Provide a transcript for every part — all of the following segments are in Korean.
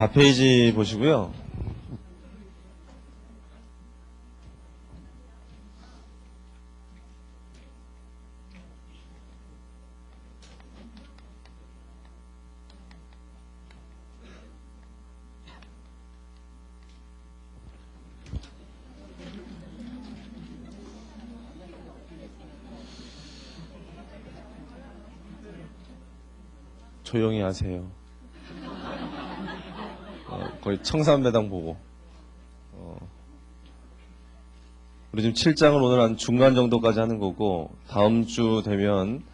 4페이지 보시고요. 조용히 하세요. 거의 청산배당 보고. 우리 지금 7장을 오늘 한 중간 정도까지 하는 거고, 다음 주 되면,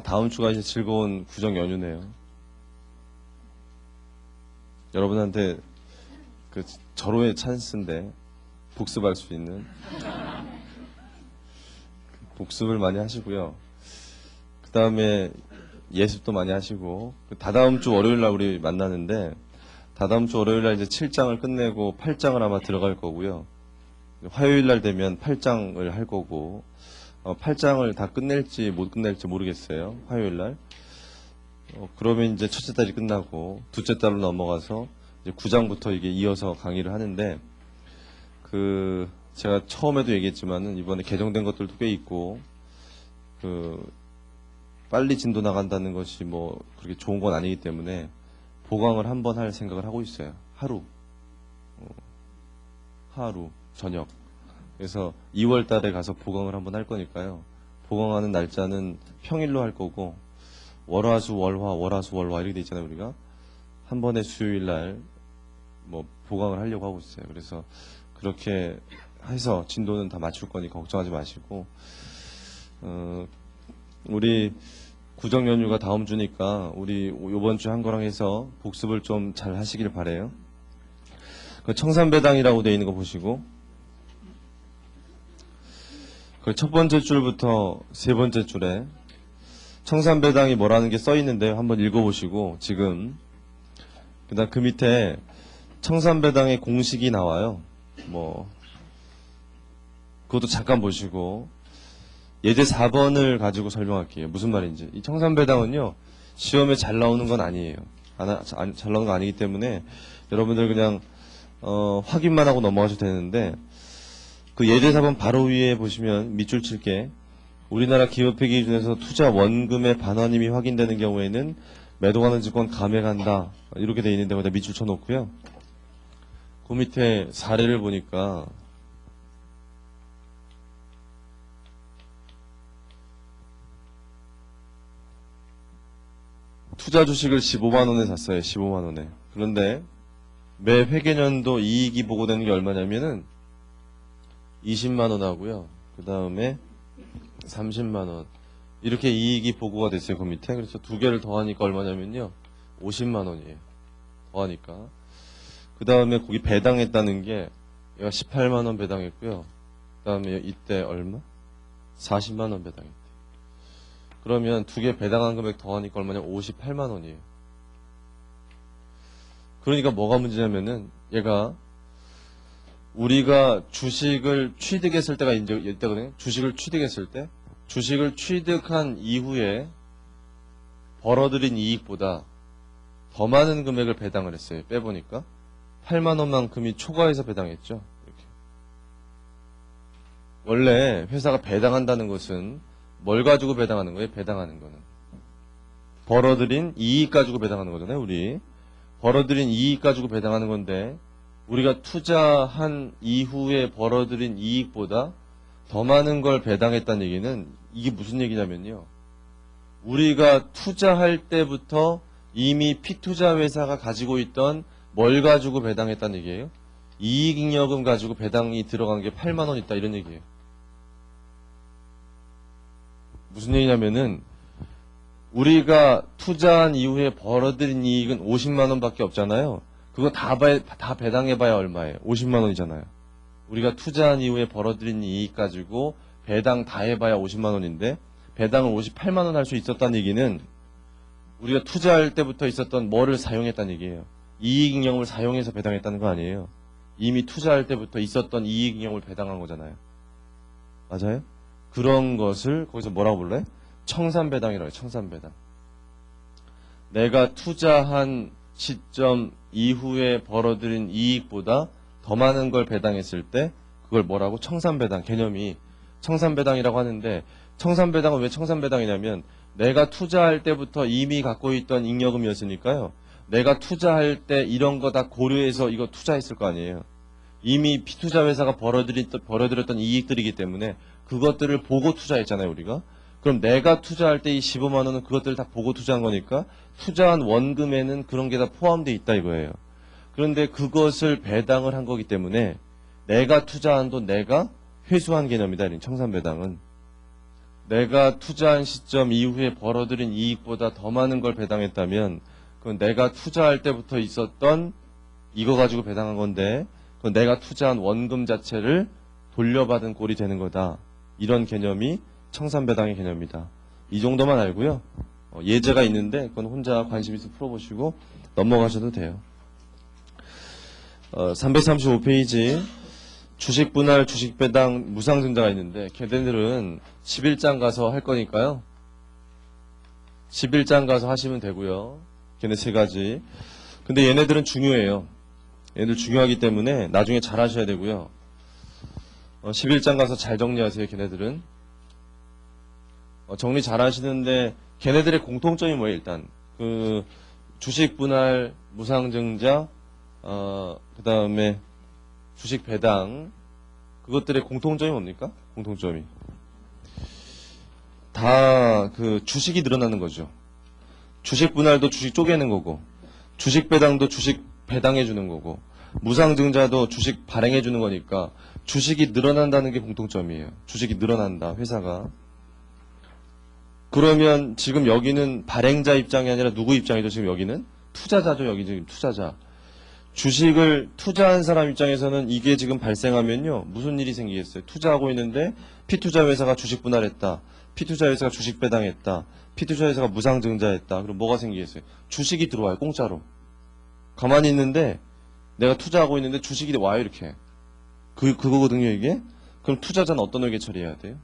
다음 주가 이제 즐거운 구정 연휴네요. 여러분한테 그 절호의 찬스인데, 복습할 수 있는. 복습을 많이 하시고요. 그 다음에 예습도 많이 하시고, 다다음 주 월요일 날 우리 만나는데, 다다음 주 월요일 날 이제 7장을 끝내고 8장을 아마 들어갈 거고요. 화요일 날 되면 8장을 할 거고, 8장을 다 끝낼지 못 끝낼지 모르겠어요. 화요일 날. 그러면 이제 첫째 달이 끝나고, 둘째 달로 넘어가서 이제 9장부터 이게 이어서 강의를 하는데, 제가 처음에도 얘기했지만은 이번에 개정된 것들도 꽤 있고, 빨리 진도 나간다는 것이 뭐 그렇게 좋은 건 아니기 때문에 보강을 한번 할 생각을 하고 있어요. 하루 저녁. 그래서 2월 달에 가서 보강을 한번 할 거니까요. 보강하는 날짜는 평일로 할 거고, 월화수 월화 이렇게 돼 있잖아요. 우리가 한 번에 수요일 날 뭐 보강을 하려고 하고 있어요. 그래서 그렇게 해서 진도는 다 맞출 거니까 걱정하지 마시고, 우리 구정 연휴가 다음 주니까 우리 이번 주 한 거랑 해서 복습을 좀 잘 하시길 바래요. 그 청산배당이라고 되어 있는 거 보시고, 그 첫 번째 줄부터 세 번째 줄에 청산배당이 뭐라는 게 써 있는데요. 한번 읽어보시고, 지금 그다음 그 밑에 청산배당의 공식이 나와요. 그것도 잠깐 보시고, 예제 4번을 가지고 설명할게요. 무슨 말인지. 이 청산배당은요, 시험에 잘 나오는 건 아니에요. 잘 나오는 건 아니기 때문에 여러분들 그냥 확인만 하고 넘어가셔도 되는데, 그 예제 4번 바로 위에 보시면 밑줄 칠게, 우리나라 기업회계 기준에서 투자 원금의 반환임이 확인되는 경우에는 매도하는 증권 감액한다, 이렇게 돼 있는데 거기다 밑줄 쳐놓고요. 그 밑에 사례를 보니까 투자 주식을 15만원에 샀어요. 15만원에. 그런데 매 회계년도 이익이 보고되는 게 얼마냐면은 20만원 하고요. 그 다음에 30만원. 이렇게 이익이 보고가 됐어요. 그 밑에. 그래서 두 개를 더하니까 얼마냐면요, 50만원이에요. 더하니까. 그 다음에 거기 배당했다는 게 얘가 18만원 배당했고요. 그 다음에 이때 얼마? 40만원 배당했대요. 그러면 두 개 배당한 금액 더하니까 얼마냐면 58만원이에요. 그러니까 뭐가 문제냐면은, 얘가 우리가 주식을 취득했을 때가 이제 있다거든요. 주식을 취득했을 때, 주식을 취득한 이후에 벌어들인 이익보다 더 많은 금액을 배당을 했어요. 빼보니까 8만원만큼이 초과해서 배당했죠. 이렇게. 원래 회사가 배당한다는 것은 뭘 가지고 배당하는 거예요? 배당하는 거는 벌어들인 이익 가지고 배당하는 거잖아요. 우리 벌어들인 이익 가지고 배당하는 건데, 우리가 투자한 이후에 벌어들인 이익보다 더 많은 걸 배당했다는 얘기는, 이게 무슨 얘기냐면요, 우리가 투자할 때부터 이미 피투자 회사가 가지고 있던 뭘 가지고 배당했다는 얘기예요. 이익잉여금 가지고 배당이 들어간 게 8만원 있다, 이런 얘기예요. 무슨 얘기냐면은, 우리가 투자한 이후에 벌어들인 이익은 50만원 밖에 없잖아요. 그거 다 배당해봐야 얼마예요? 50만원이잖아요. 우리가 투자한 이후에 벌어들인 이익 가지고 배당 다 해봐야 50만원인데, 배당을 58만원 할 수 있었다는 얘기는 우리가 투자할 때부터 있었던 뭐를 사용했다는 얘기예요. 이익잉여금을 사용해서 배당했다는 거 아니에요. 이미 투자할 때부터 있었던 이익잉여금을 배당한 거잖아요. 맞아요? 그런 것을 거기서 뭐라고 불러요? 청산배당이라고 해요. 청산배당. 내가 투자한 시점 이후에 벌어들인 이익보다 더 많은 걸 배당했을 때 그걸 뭐라고? 청산배당 개념이 청산배당이라고 하는데, 청산배당은 왜 청산배당이냐면 내가 투자할 때부터 이미 갖고 있던 잉여금이었으니까요. 내가 투자할 때 이런 거 다 고려해서 이거 투자했을 거 아니에요. 이미 피투자 회사가 벌어들였던 이익들이기 때문에 그것들을 보고 투자했잖아요, 우리가. 그럼 내가 투자할 때 이 15만 원은 그것들을 다 보고 투자한 거니까 투자한 원금에는 그런 게 다 포함되어 있다 이거예요. 그런데 그것을 배당을 한 거기 때문에 내가 투자한 돈 내가 회수한 개념이다. 청산배당은. 내가 투자한 시점 이후에 벌어들인 이익보다 더 많은 걸 배당했다면 그건 내가 투자할 때부터 있었던 이거 가지고 배당한 건데 그건 내가 투자한 원금 자체를 돌려받은 꼴이 되는 거다. 이런 개념이 청산배당의 개념이다. 이 정도만 알고요. 예제가 있는데 그건 혼자 관심 있어 풀어보시고 넘어가셔도 돼요. 335페이지 주식 분할, 주식 배당, 무상증자가 있는데 걔네들은 11장 가서 할 거니까요. 11장 가서 하시면 되고요. 걔네 세 가지. 근데 얘네들은 중요해요. 얘네들 중요하기 때문에 나중에 잘 하셔야 되고요. 11장 가서 잘 정리하세요. 걔네들은. 정리 잘 하시는데 걔네들의 공통점이 뭐예요? 일단 그 주식 분할, 무상증자, 그 다음에 주식 배당, 그것들의 공통점이 뭡니까? 공통점이 다 그 주식이 늘어나는 거죠. 주식 분할도 주식 쪼개는 거고, 주식 배당도 주식 배당해 주는 거고, 무상증자도 주식 발행해 주는 거니까 주식이 늘어난다는 게 공통점이에요. 주식이 늘어난다, 회사가. 그러면 지금 여기는 발행자 입장이 아니라 누구 입장이죠? 지금 여기는 투자자죠. 여기 지금 투자자. 주식을 투자한 사람 입장에서는 이게 지금 발생하면요. 무슨 일이 생기겠어요? 투자하고 있는데 피투자 회사가 주식 분할했다. 피투자 회사가 주식 배당했다. 피투자 회사가 무상증자했다. 그럼 뭐가 생기겠어요? 주식이 들어와요. 공짜로. 가만히 있는데 내가 투자하고 있는데 주식이 와요. 이렇게. 그거거든요. 이게. 그럼 투자자는 어떤 회계 처리해야 돼요?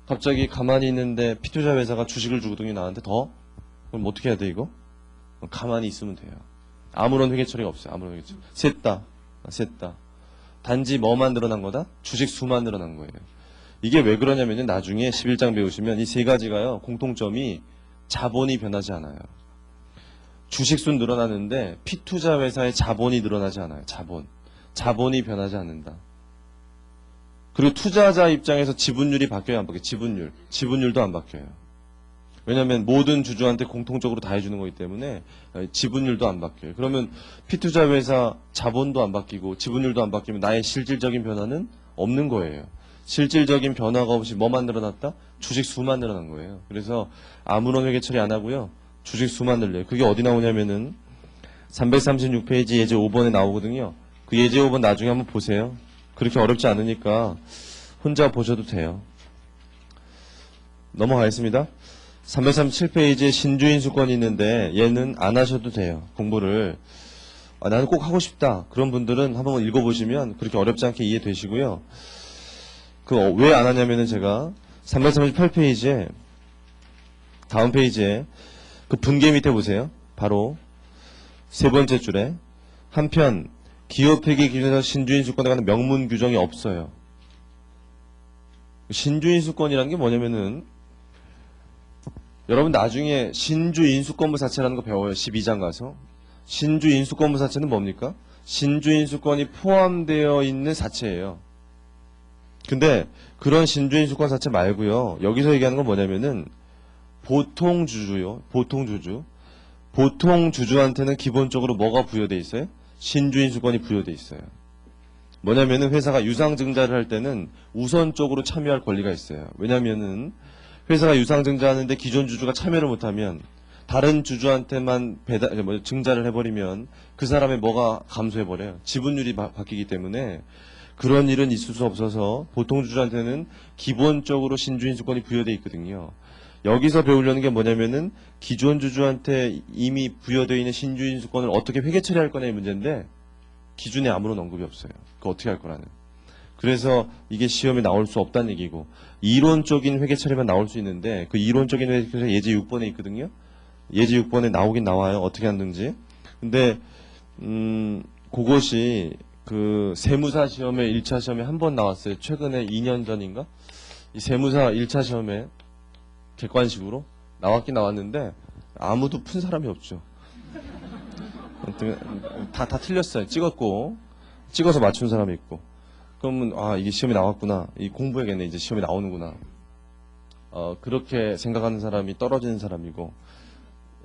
갑자기 가만히 있는데 피투자 회사가 주식을 주거든요. 나한테 더. 그럼 어떻게 해야 돼 이거? 가만히 있으면 돼요. 아무런 회계 처리가 없어요. 아무런 회계 처리. 셋다. 단지 뭐만 늘어난 거다? 주식 수만 늘어난 거예요. 이게 왜 그러냐면요. 나중에 11장 배우시면 이 세 가지가요. 공통점이 자본이 변하지 않아요. 주식수 늘어나는데 피투자 회사의 자본이 늘어나지 않아요. 자본이 변하지 않는다. 그리고 투자자 입장에서 지분율이 바뀌어요? 안 바뀌어요? 지분율도 안 바뀌어요. 왜냐하면 모든 주주한테 공통적으로 다 해주는 거기 때문에 지분율도 안 바뀌어요. 그러면 피투자 회사 자본도 안 바뀌고 지분율도 안 바뀌면 나의 실질적인 변화는 없는 거예요. 실질적인 변화가 없이 뭐만 늘어났다? 주식 수만 늘어난 거예요. 그래서 아무런 회계 처리 안 하고요. 주식 수만 늘려요. 그게 어디 나오냐면은 336페이지 예제 5번에 나오거든요. 그 예제 5번 나중에 한번 보세요. 그렇게 어렵지 않으니까 혼자 보셔도 돼요. 넘어가겠습니다. 337페이지에 신주인수권이 있는데 얘는 안 하셔도 돼요. 공부를. 나는 꼭 하고 싶다. 그런 분들은 한번 읽어보시면 그렇게 어렵지 않게 이해되시고요. 왜 안 하냐면은 제가 338페이지에 다음 페이지에 그 분계 밑에 보세요. 바로 세 번째 줄에 한편 기업회계 기준에서 신주인수권에 관한 명문 규정이 없어요. 신주인수권이라는 게 뭐냐면은 여러분 나중에 신주인수권부사체라는 거 배워요. 12장 가서. 신주인수권부사체는 뭡니까? 신주인수권이 포함되어 있는 사체예요. 근데 그런 신주인수권 사체 말고요. 여기서 얘기하는 건 뭐냐면은 보통주주요. 보통주주한테는 기본적으로 뭐가 부여돼 있어요? 신주인수권이 부여돼 있어요. 뭐냐면은 회사가 유상증자를 할 때는 우선적으로 참여할 권리가 있어요. 왜냐면은 회사가 유상증자하는데 기존 주주가 참여를 못하면 다른 주주한테만 증자를 해버리면 그 사람의 뭐가 감소해버려요. 지분율이 바뀌기 때문에 그런 일은 있을 수 없어서 보통 주주한테는 기본적으로 신주인수권이 부여되어 있거든요. 여기서 배우려는 게 뭐냐면은 기존 주주한테 이미 부여되어 있는 신주인수권을 어떻게 회계 처리할 거냐의 문제인데 기준에 아무런 언급이 없어요. 그거 어떻게 할 거라는. 그래서 이게 시험에 나올 수 없다는 얘기고 이론적인 회계 처리만 나올 수 있는데 그 이론적인 회계 처리 예제 6번에 있거든요. 예제 6번에 나오긴 나와요. 어떻게 하는지. 근데 그것이 그 세무사 시험에 1차 시험에 한 번 나왔어요. 최근에 2년 전인가? 이 세무사 1차 시험에 객관식으로 나왔긴 나왔는데 아무도 푼 사람이 없죠. 다 틀렸어요. 찍어서 맞춘 사람이 있고. 그러면 이게 시험이 나왔구나. 이 공부해야겠네. 이제 시험이 나오는구나. 그렇게 생각하는 사람이 떨어지는 사람이고,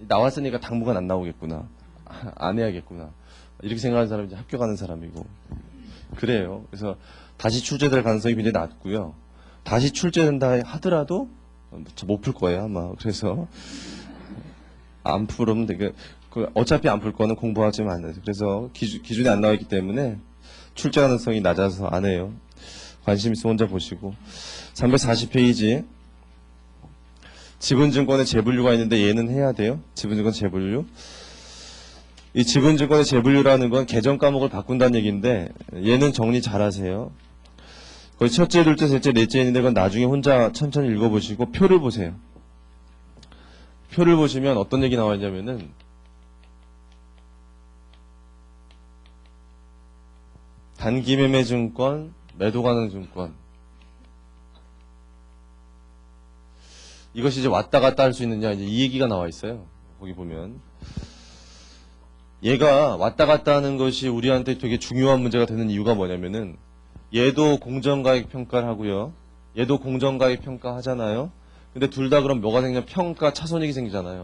나왔으니까 당분간 안 나오겠구나. 안 해야겠구나. 이렇게 생각하는 사람이 이제 합격하는 사람이고. 그래요. 그래서 다시 출제될 가능성이 굉장히 낮고요. 다시 출제된다 하더라도 못 풀 거예요, 아마. 그래서 안 풀으면 되게, 어차피 안 풀 거는 공부하지만 안 해요. 그래서 기준이 안 나와 있기 때문에 출제 가능성이 낮아서 안 해요. 관심 있으면 혼자 보시고. 340페이지. 지분증권의 재분류가 있는데 얘는 해야 돼요. 지분증권 재분류. 이 지분증권의 재분류라는 건 계정 과목을 바꾼다는 얘기인데 얘는 정리 잘 하세요. 거의 첫째, 둘째, 셋째, 넷째 있는데 그건 나중에 혼자 천천히 읽어보시고 표를 보세요. 표를 보시면 어떤 얘기 나와 있냐면은 단기매매 증권, 매도 가능 증권. 이것이 이제 왔다 갔다 할 수 있느냐, 이제 이 얘기가 나와 있어요. 거기 보면. 얘가 왔다 갔다 하는 것이 우리한테 되게 중요한 문제가 되는 이유가 뭐냐면은 얘도 공정가액 평가를 하고요. 얘도 공정가액 평가 하잖아요. 근데 둘 다 그럼 뭐가 생기냐? 평가 차손익이 생기잖아요.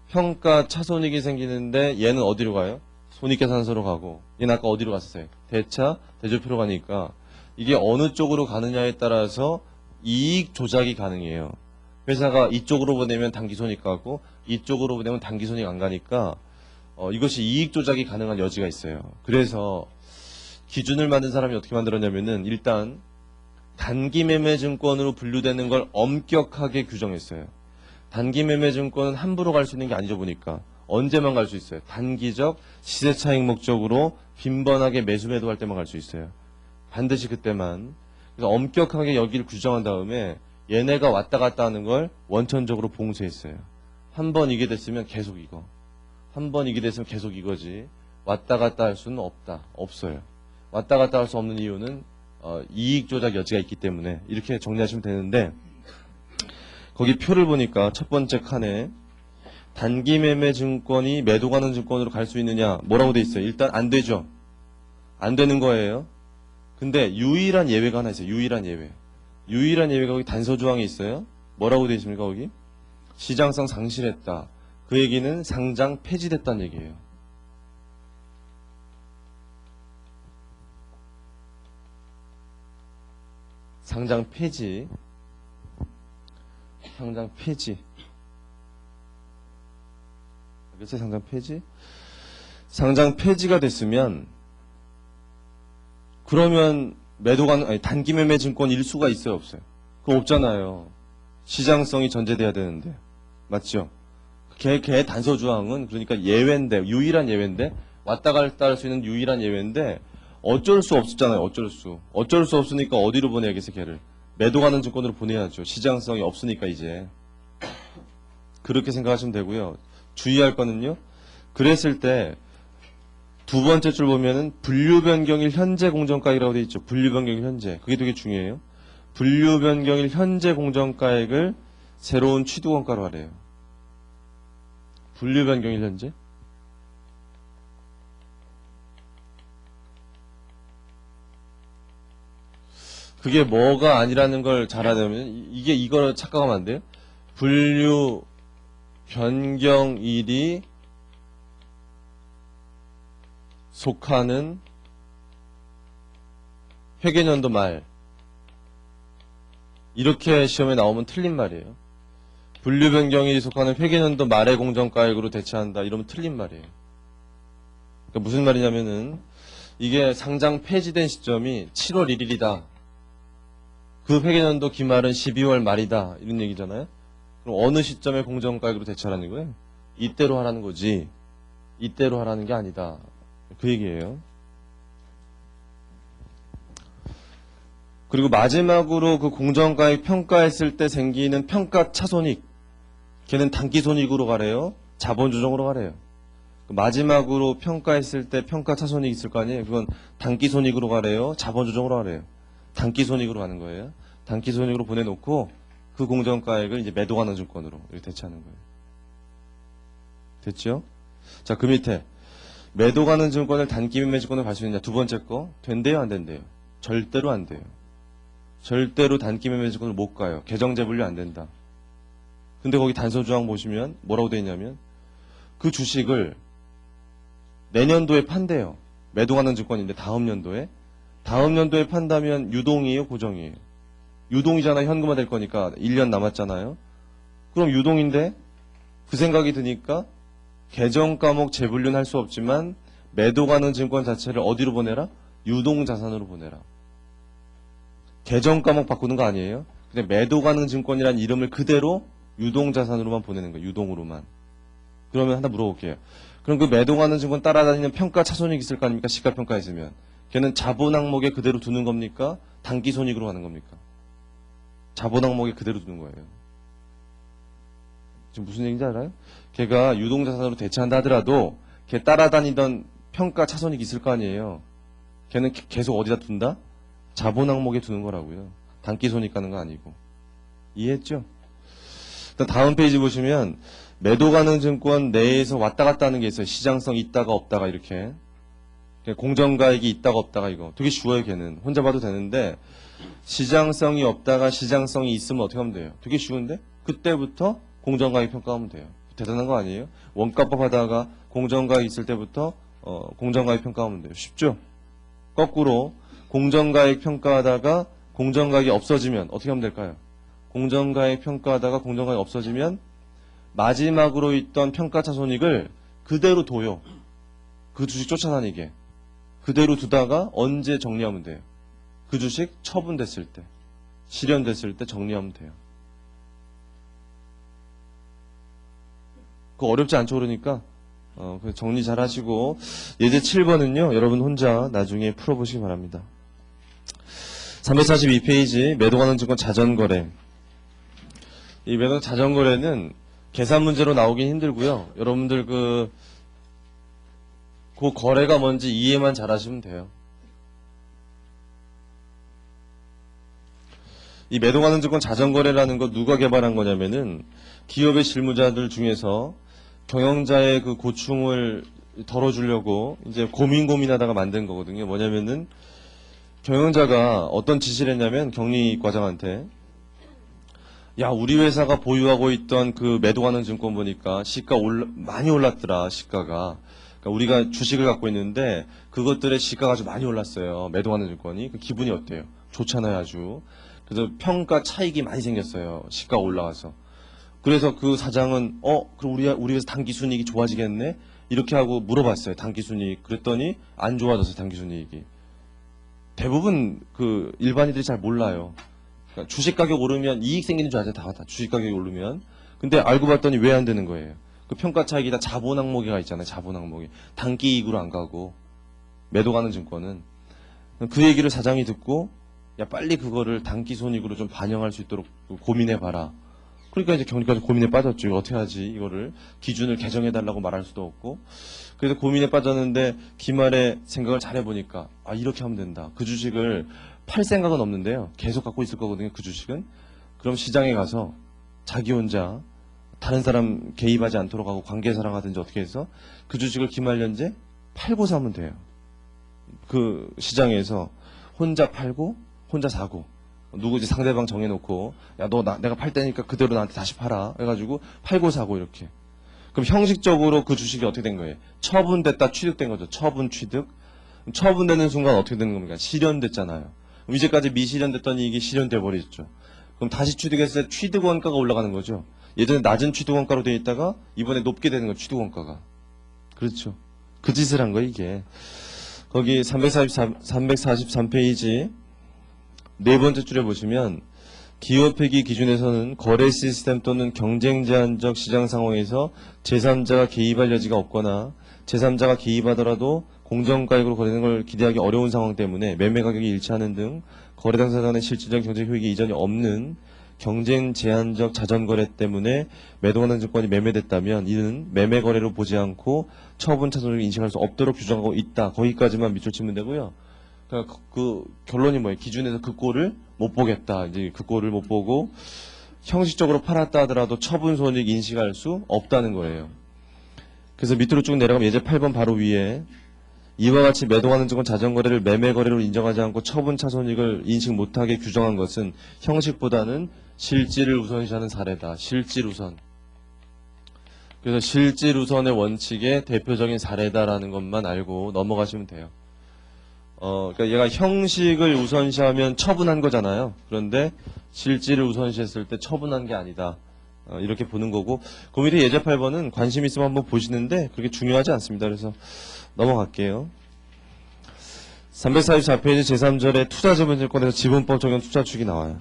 평가 차손익이 생기는데 얘는 어디로 가요? 손익계산서로 가고 얘는 아까 어디로 갔었어요? 대차, 대조표로 가니까 이게 어느 쪽으로 가느냐에 따라서 이익 조작이 가능해요. 회사가 이쪽으로 보내면 단기손익 가고 이쪽으로 보내면 단기손익 안 가니까 이것이 이익 조작이 가능한 여지가 있어요. 그래서 기준을 만든 사람이 어떻게 만들었냐면은 일단 단기매매 증권으로 분류되는 걸 엄격하게 규정했어요. 단기매매 증권은 함부로 갈 수 있는 게 아니죠 보니까. 언제만 갈 수 있어요. 단기적 시세차익 목적으로 빈번하게 매수 매도할 때만 갈 수 있어요. 반드시 그때만. 그래서 엄격하게 여기를 규정한 다음에 얘네가 왔다 갔다 하는 걸 원천적으로 봉쇄했어요. 한 번 이게 됐으면 계속 이거. 한 번 이게 됐으면 계속 이거지. 왔다 갔다 할 수는 없어요. 왔다 갔다 할 수 없는 이유는 이익 조작 여지가 있기 때문에 이렇게 정리하시면 되는데 거기 표를 보니까 첫 번째 칸에 단기매매 증권이 매도 가능 증권으로 갈 수 있느냐 뭐라고 돼 있어요. 일단 안 되죠. 안 되는 거예요. 근데 유일한 예외가 하나 있어요. 유일한 예외. 유일한 예외가 거기 단서 조항이 있어요. 뭐라고 돼 있습니까 거기? 시장성 상실했다. 그 얘기는 상장 폐지됐다는 얘기예요. 상장 폐지. 상장 폐지. 알겠어요? 상장 폐지? 상장 폐지가 됐으면 그러면 단기 매매 증권 일수가 있어요, 없어요? 그거 없잖아요. 시장성이 전제돼야 되는데. 맞죠? 걔 단서 조항은 그러니까 예외인데, 유일한 예외인데, 왔다 갔다 할 수 있는 유일한 예외인데, 어쩔 수 없었잖아요, 어쩔 수. 어쩔 수 없으니까 어디로 보내야겠어요, 걔를. 매도 가는 증권으로 보내야죠. 시장성이 없으니까 이제. 그렇게 생각하시면 되고요. 주의할 거는요, 그랬을 때, 두 번째 줄 보면은 분류 변경일 현재 공정가액이라고 되어 있죠. 분류 변경일 현재. 그게 되게 중요해요. 분류 변경일 현재 공정가액을 새로운 취득원가로 하래요. 분류 변경일 현재. 그게 뭐가 아니라는 걸 잘 알아면 이걸 착각하면 안 돼요. 분류 변경일이 속하는 회계연도 말. 이렇게 시험에 나오면 틀린 말이에요. 분류 변경일이 속하는 회계연도 말의 공정가액으로 대체한다. 이러면 틀린 말이에요. 그러니까 무슨 말이냐면은 이게 상장 폐지된 시점이 7월 1일이다. 그 회계연도 기말은 12월 말이다. 이런 얘기잖아요. 그럼 어느 시점에 공정가액으로 대체하라는 거예요? 이때로 하라는 거지. 이때로 하라는 게 아니다. 그 얘기예요. 그리고 마지막으로 그 공정가액 평가했을 때 생기는 평가 차손익. 걔는 단기손익으로 가래요. 자본조정으로 가래요. 마지막으로 평가했을 때 평가 차손익 있을 거 아니에요. 그건 단기손익으로 가래요, 자본조정으로 가래요. 단기손익으로 가는 거예요. 단기손익으로 보내놓고 그 공정가액을 이제 매도 가능 증권으로 이렇게 대체하는 거예요. 됐죠? 자, 그 밑에 매도 가능 증권을 단기 매매증권으로 갈 수 있느냐. 두 번째 거 된대요, 안 된대요? 절대로 안 돼요. 절대로 단기 매매증권을 못 가요. 계정재분류 안 된다. 근데 거기 단서조항 보시면 뭐라고 되어 있냐면 그 주식을 내년도에 판대요. 매도 가능 증권인데 다음 연도에 판다면 유동이에요, 고정이에요? 유동이잖아. 현금화 될 거니까 1년 남았잖아요. 그럼 유동인데 그 생각이 드니까 계정 과목 재분류는 할 수 없지만 매도 가능 증권 자체를 어디로 보내라? 유동자산으로 보내라. 계정 과목 바꾸는 거 아니에요? 근데 매도 가능 증권이라는 이름을 그대로 유동자산으로만 보내는 거예요. 유동으로만. 그러면 하나 물어볼게요. 그럼 그 매도 가능 증권 따라다니는 평가 차손익 있을 거 아닙니까? 시가평가 있으면. 걔는 자본 항목에 그대로 두는 겁니까? 단기 손익으로 가는 겁니까? 자본 항목에 그대로 두는 거예요. 지금 무슨 얘기인지 알아요? 걔가 유동자산으로 대체한다 하더라도 걔 따라다니던 평가 차손익 있을 거 아니에요. 걔는 계속 어디다 둔다? 자본 항목에 두는 거라고요. 단기 손익 가는 거 아니고. 이해했죠? 다음 페이지 보시면 매도 가능 증권 내에서 왔다 갔다 하는 게 있어요. 시장성 있다가 없다가 이렇게. 공정가액이 있다가 없다가 이거. 되게 쉬워요, 걔는. 혼자 봐도 되는데 시장성이 없다가 시장성이 있으면 어떻게 하면 돼요? 되게 쉬운데? 그때부터 공정가액 평가하면 돼요. 대단한 거 아니에요? 원가법 하다가 공정가액 있을 때부터 공정가액 평가하면 돼요. 쉽죠? 거꾸로 공정가액 평가하다가 공정가액이 없어지면 어떻게 하면 될까요? 공정가액 평가하다가 공정가액 없어지면 마지막으로 있던 평가차 손익을 그대로 둬요. 그 주식 쫓아다니게. 그대로 두다가 언제 정리하면 돼요? 그 주식 처분됐을 때, 실현됐을 때 정리하면 돼요. 그거 어렵지 않죠, 그러니까 정리 잘 하시고. 예제 7번은요 여러분 혼자 나중에 풀어보시기 바랍니다. 342페이지 매도 가능 증권 자전거래. 이 매도 자전거래는 계산 문제로 나오긴 힘들고요. 여러분들 그 거래가 뭔지 이해만 잘 하시면 돼요. 이 매도 가능 증권 자전거래라는 거 누가 개발한 거냐면은 기업의 실무자들 중에서 경영자의 그 고충을 덜어주려고 이제 고민하다가 만든 거거든요. 뭐냐면은 경영자가 어떤 지시를 했냐면 경리과장한테 야, 우리 회사가 보유하고 있던 그 매도 가능 증권 보니까 시가 많이 올랐더라, 시가가. 그러니까 우리가 주식을 갖고 있는데 그것들의 시가가 아주 많이 올랐어요. 매도 가능 증권이. 그 기분이 어때요? 좋잖아요, 아주. 그래서 평가 차익이 많이 생겼어요. 시가가 올라가서. 그래서 그 사장은 그럼 우리 회사 단기 순이익이 좋아지겠네? 이렇게 하고 물어봤어요. 단기 순이익. 그랬더니 안 좋아졌어요. 단기 순이익이. 대부분 그 일반인들이 잘 몰라요. 그러니까 주식 가격 오르면 이익 생기는 줄 알죠. 다 주식 가격이 오르면. 근데 알고 봤더니 왜 안 되는 거예요? 그 평가 차익이 다 자본 항목에가 있잖아요. 자본 항목에. 단기 이익으로 안 가고 매도 가는 증권은. 그 얘기를 사장이 듣고 야, 빨리 그거를 단기 손익으로 좀 반영할 수 있도록 고민해봐라. 그러니까 이제 경리까지 고민에 빠졌죠. 이거 어떻게 하지? 이거를 기준을 개정해달라고 말할 수도 없고. 그래서 고민에 빠졌는데 기말에 생각을 잘 해보니까 이렇게 하면 된다. 그 주식을 팔 생각은 없는데요. 계속 갖고 있을 거거든요. 그 주식은. 그럼 시장에 가서 자기 혼자 다른 사람 개입하지 않도록 하고 관계사랑 하든지 어떻게 해서 그 주식을 기말연재 팔고 사면 돼요. 그 시장에서 혼자 팔고 혼자 사고 누구지 상대방 정해놓고 야, 내가 팔 때니까 그대로 나한테 다시 팔아 해가지고 팔고 사고 이렇게. 그럼 형식적으로 그 주식이 어떻게 된 거예요? 처분됐다 취득된 거죠. 처분 취득. 처분되는 순간 어떻게 되는 겁니까? 실현됐잖아요. 그럼 이제까지 미실현됐던 이익이 실현돼 버리죠. 그럼 다시 취득했을 때 취득 원가가 올라가는 거죠. 예전에 낮은 취득 원가로 되어 있다가 이번에 높게 되는 거예요. 취득 원가가. 그렇죠. 그 짓을 한 거예요, 이게. 거기 343페이지 네 번째 줄에 보시면 기업회계 기준에서는 거래 시스템 또는 경쟁 제한적 시장 상황에서 제3자가 개입할 여지가 없거나 제3자가 개입하더라도 공정가액으로 거래되는 걸 기대하기 어려운 상황 때문에 매매 가격이 일치하는 등 거래 당사 간의 실질적 경쟁 효익이 이전이 없는 경쟁 제한적 자전거래 때문에 매도하는 증권이 매매됐다면 이는 매매 거래로 보지 않고 처분 차선을 인식할 수 없도록 규정하고 있다. 거기까지만 밑줄 치면 되고요. 그러니까 그 결론이 뭐예요? 기준에서 그 꼴을 못 보겠다. 이제 그 꼴을 못 보고 형식적으로 팔았다 하더라도 처분 손익 인식할 수 없다는 거예요. 그래서 밑으로 쭉 내려가면 예제 8번 바로 위에 이와 같이 매도하는 증권 자전거래를 매매 거래로 인정하지 않고 처분 차손익을 인식 못하게 규정한 것은 형식보다는 실질을 우선시하는 사례다. 실질 우선. 그래서 실질 우선의 원칙의 대표적인 사례다라는 것만 알고 넘어가시면 돼요. 그러니까 얘가 형식을 우선시하면 처분한 거잖아요. 그런데 실질을 우선시했을 때 처분한 게 아니다. 이렇게 보는 거고, 그 밑에 예제 8번은 관심 있으면 한번 보시는데 그렇게 중요하지 않습니다. 그래서 넘어갈게요. 344페이지 제3절에 투자자본증권에서 지분법 적용 투자축이 나와요.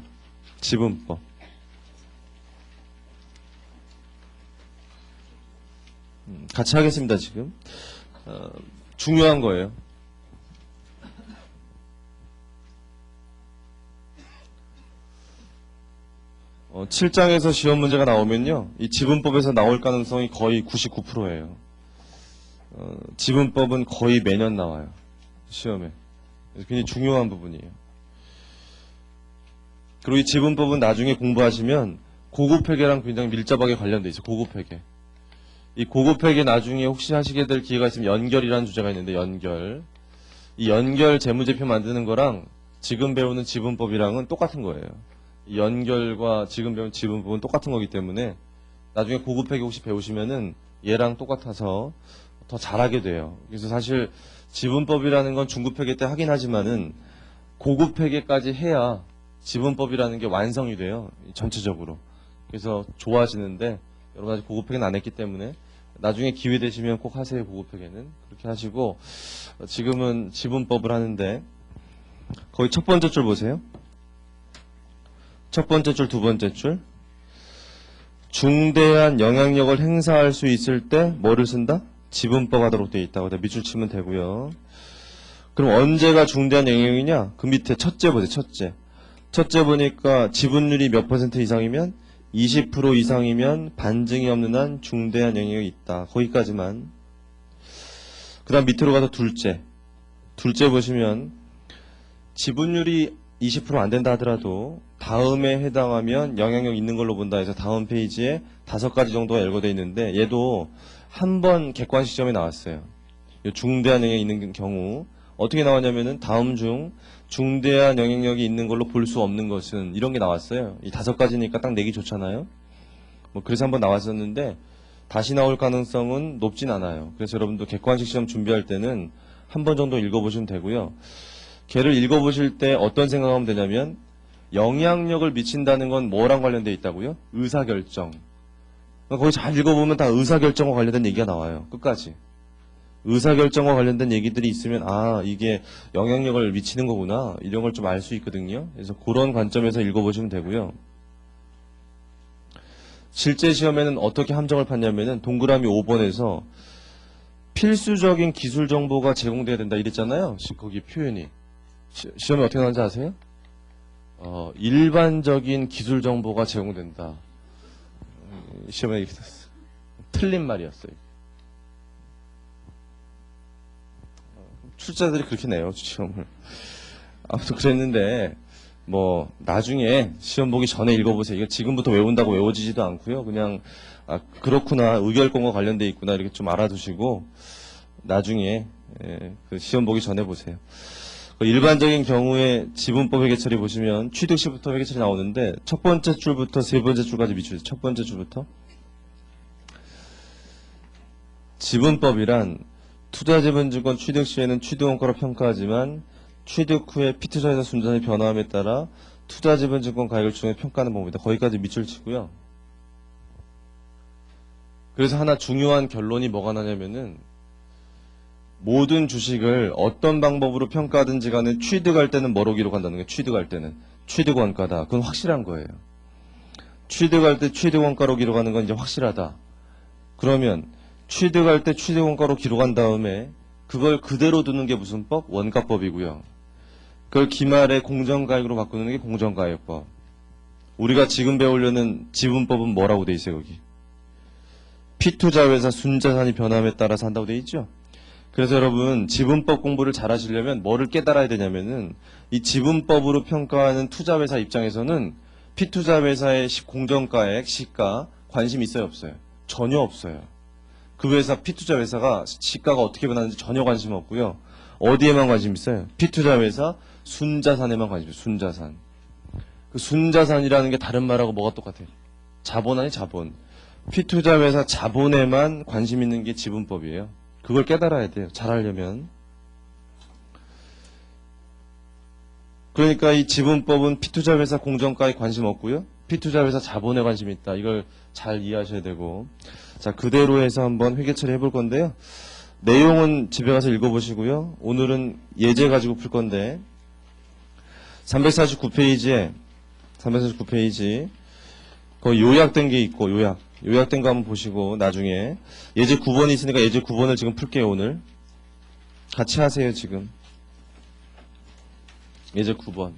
지분법. 같이 하겠습니다, 지금. 중요한 거예요. 어, 7장에서 시험 문제가 나오면요, 이 지분법에서 나올 가능성이 거의 99%예요. 지분법은 거의 매년 나와요. 시험에. 그래서 굉장히 중요한 부분이에요. 그리고 이 지분법은 나중에 공부하시면 고급회계랑 굉장히 밀접하게 관련돼 있어요. 고급회계. 이 고급회계 나중에 혹시 하시게 될 기회가 있으면 연결이라는 주제가 있는데, 연결. 이 연결 재무제표 만드는 거랑 지금 배우는 지분법이랑은 똑같은 거예요. 이 연결과 지금 배운 지분법은 똑같은 거기 때문에 나중에 고급회계 혹시 배우시면은 얘랑 똑같아서 더 잘하게 돼요. 그래서 사실 지분법이라는 건 중급회계 때 하긴 하지만은 고급회계까지 해야 지분법이라는 게 완성이 돼요. 전체적으로. 그래서 좋아하시는데 여러분 아직 고급회계는 안 했기 때문에 나중에 기회 되시면 꼭 하세요. 고급회계는. 그렇게 하시고, 지금은 지분법을 하는데 거기 첫 번째 줄 보세요. 첫 번째 줄, 두 번째 줄. 중대한 영향력을 행사할 수 있을 때 뭐를 쓴다? 지분법 하도록 되어 있다고. 밑줄 치면 되고요. 그럼 언제가 중대한 영향력이냐? 그 밑에 첫째 보세요. 첫째. 첫째 보니까 지분율이 몇 퍼센트 이상이면 20% 이상이면 반증이 없는 한 중대한 영향력이 있다. 거기까지만. 그 다음 밑으로 가서 둘째. 둘째 보시면 지분율이 20% 안 된다 하더라도 다음에 해당하면 영향력 있는 걸로 본다 해서 다음 페이지에 5가지 정도가 열거되어 있는데, 얘도 한 번 객관식 시험에 나왔어요. 중대한 영향이 있는 경우 어떻게 나왔냐면은 다음 중 중대한 영향력이 있는 걸로 볼 수 없는 것은, 이런 게 나왔어요. 이 5가지니까 딱 내기 좋잖아요. 뭐 그래서 한번 나왔었는데 다시 나올 가능성은 높진 않아요. 그래서 여러분도 객관식 시험 준비할 때는 한 번 정도 읽어보시면 되고요. 걔를 읽어보실 때 어떤 생각하면 되냐면, 영향력을 미친다는 건 뭐랑 관련되어 있다고요? 의사결정. 거기 잘 읽어보면 다 의사결정과 관련된 얘기가 나와요. 끝까지. 의사결정과 관련된 얘기들이 있으면, 아, 이게 영향력을 미치는 거구나, 이런 걸 좀 알 수 있거든요. 그래서 그런 관점에서 읽어보시면 되고요. 실제 시험에는 어떻게 함정을 팠냐면은 동그라미 5번에서 필수적인 기술 정보가 제공돼야 된다 이랬잖아요. 거기 표현이. 시험에 어떻게 나오는지 아세요? 일반적인 기술 정보가 제공된다. 시험에 이렇게 됐어요. 틀린 말이었어요. 출제자들이 그렇게 내요, 시험을. 아무튼 그랬는데, 뭐 나중에 시험 보기 전에 읽어보세요. 이거 지금부터 외운다고 외워지지도 않고요. 그냥 그렇구나, 의결권과 관련돼 있구나, 이렇게 좀 알아두시고 나중에 그 시험 보기 전에 보세요. 일반적인 경우에 지분법 회계처리 보시면 취득 시부터 회계처리 나오는데, 첫 번째 줄부터 세 번째 줄까지 밑줄. 첫 번째 줄부터. 지분법이란 투자지분증권 취득 시에는 취득원가로 평가하지만 취득 후에 피투자에서 순전히 변화함에 따라 투자지분증권 가액을 추정해 평가하는 방법이다. 거기까지 밑줄 치고요. 그래서 하나 중요한 결론이 뭐가 나냐면은, 모든 주식을 어떤 방법으로 평가하든지 간에 취득할 때는 뭐로 기록한다는 거예요. 취득할 때는 취득원가다. 그건 확실한 거예요. 취득할 때 취득원가로 기록하는 건 이제 확실하다. 그러면 취득할 때 취득원가로 기록한 다음에 그걸 그대로 두는 게 무슨 법? 원가법이고요. 그걸 기말에 공정가액으로 바꾸는 게 공정가액법. 우리가 지금 배우려는 지분법은 뭐라고 돼 있어요, 거기? 피투자회사 순자산이 변함에 따라서 한다고 돼 있죠? 그래서 여러분, 지분법 공부를 잘 하시려면 뭐를 깨달아야 되냐면은, 이 지분법으로 평가하는 투자회사 입장에서는 피투자회사의 공정가액, 시가, 관심 있어요, 없어요? 전혀 없어요. 그 회사, 피투자회사가 시가가 어떻게 변하는지 전혀 관심 없고요. 어디에만 관심 있어요? 피투자회사 순자산에만 관심 있어요, 순자산. 그 순자산이라는 게 다른 말하고 뭐가 똑같아요? 자본 아니 자본. 피투자회사 자본에만 관심 있는 게 지분법이에요. 그걸 깨달아야 돼요. 잘하려면. 그러니까 이 지분법은 피투자회사 공정가에 관심 없고요. 피투자회사 자본에 관심 있다. 이걸 잘 이해하셔야 되고. 자, 그대로 해서 한번 회계 처리 해볼 건데요. 내용은 집에 가서 읽어보시고요. 오늘은 예제 가지고 풀 건데 349페이지에 거기 요약된 게 있고 요약된 거 한번 보시고 나중에 예제 9번이 있으니까 예제 9번을 지금 풀게요. 오늘 같이 하세요. 지금 예제 9번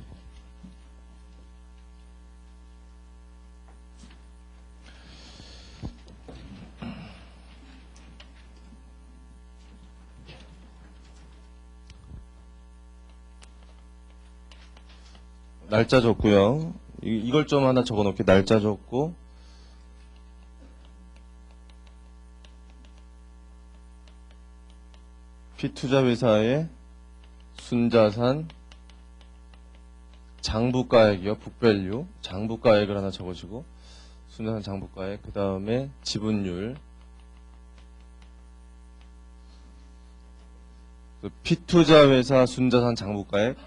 날짜 적고요. 이걸 좀 하나 적어놓게. 날짜 적고 피투자회사의 순자산 장부가액이요. 북밸류 장부가액을 하나 적어주고 순자산 장부가액 그 다음에 지분율 피투자회사 순자산 장부가액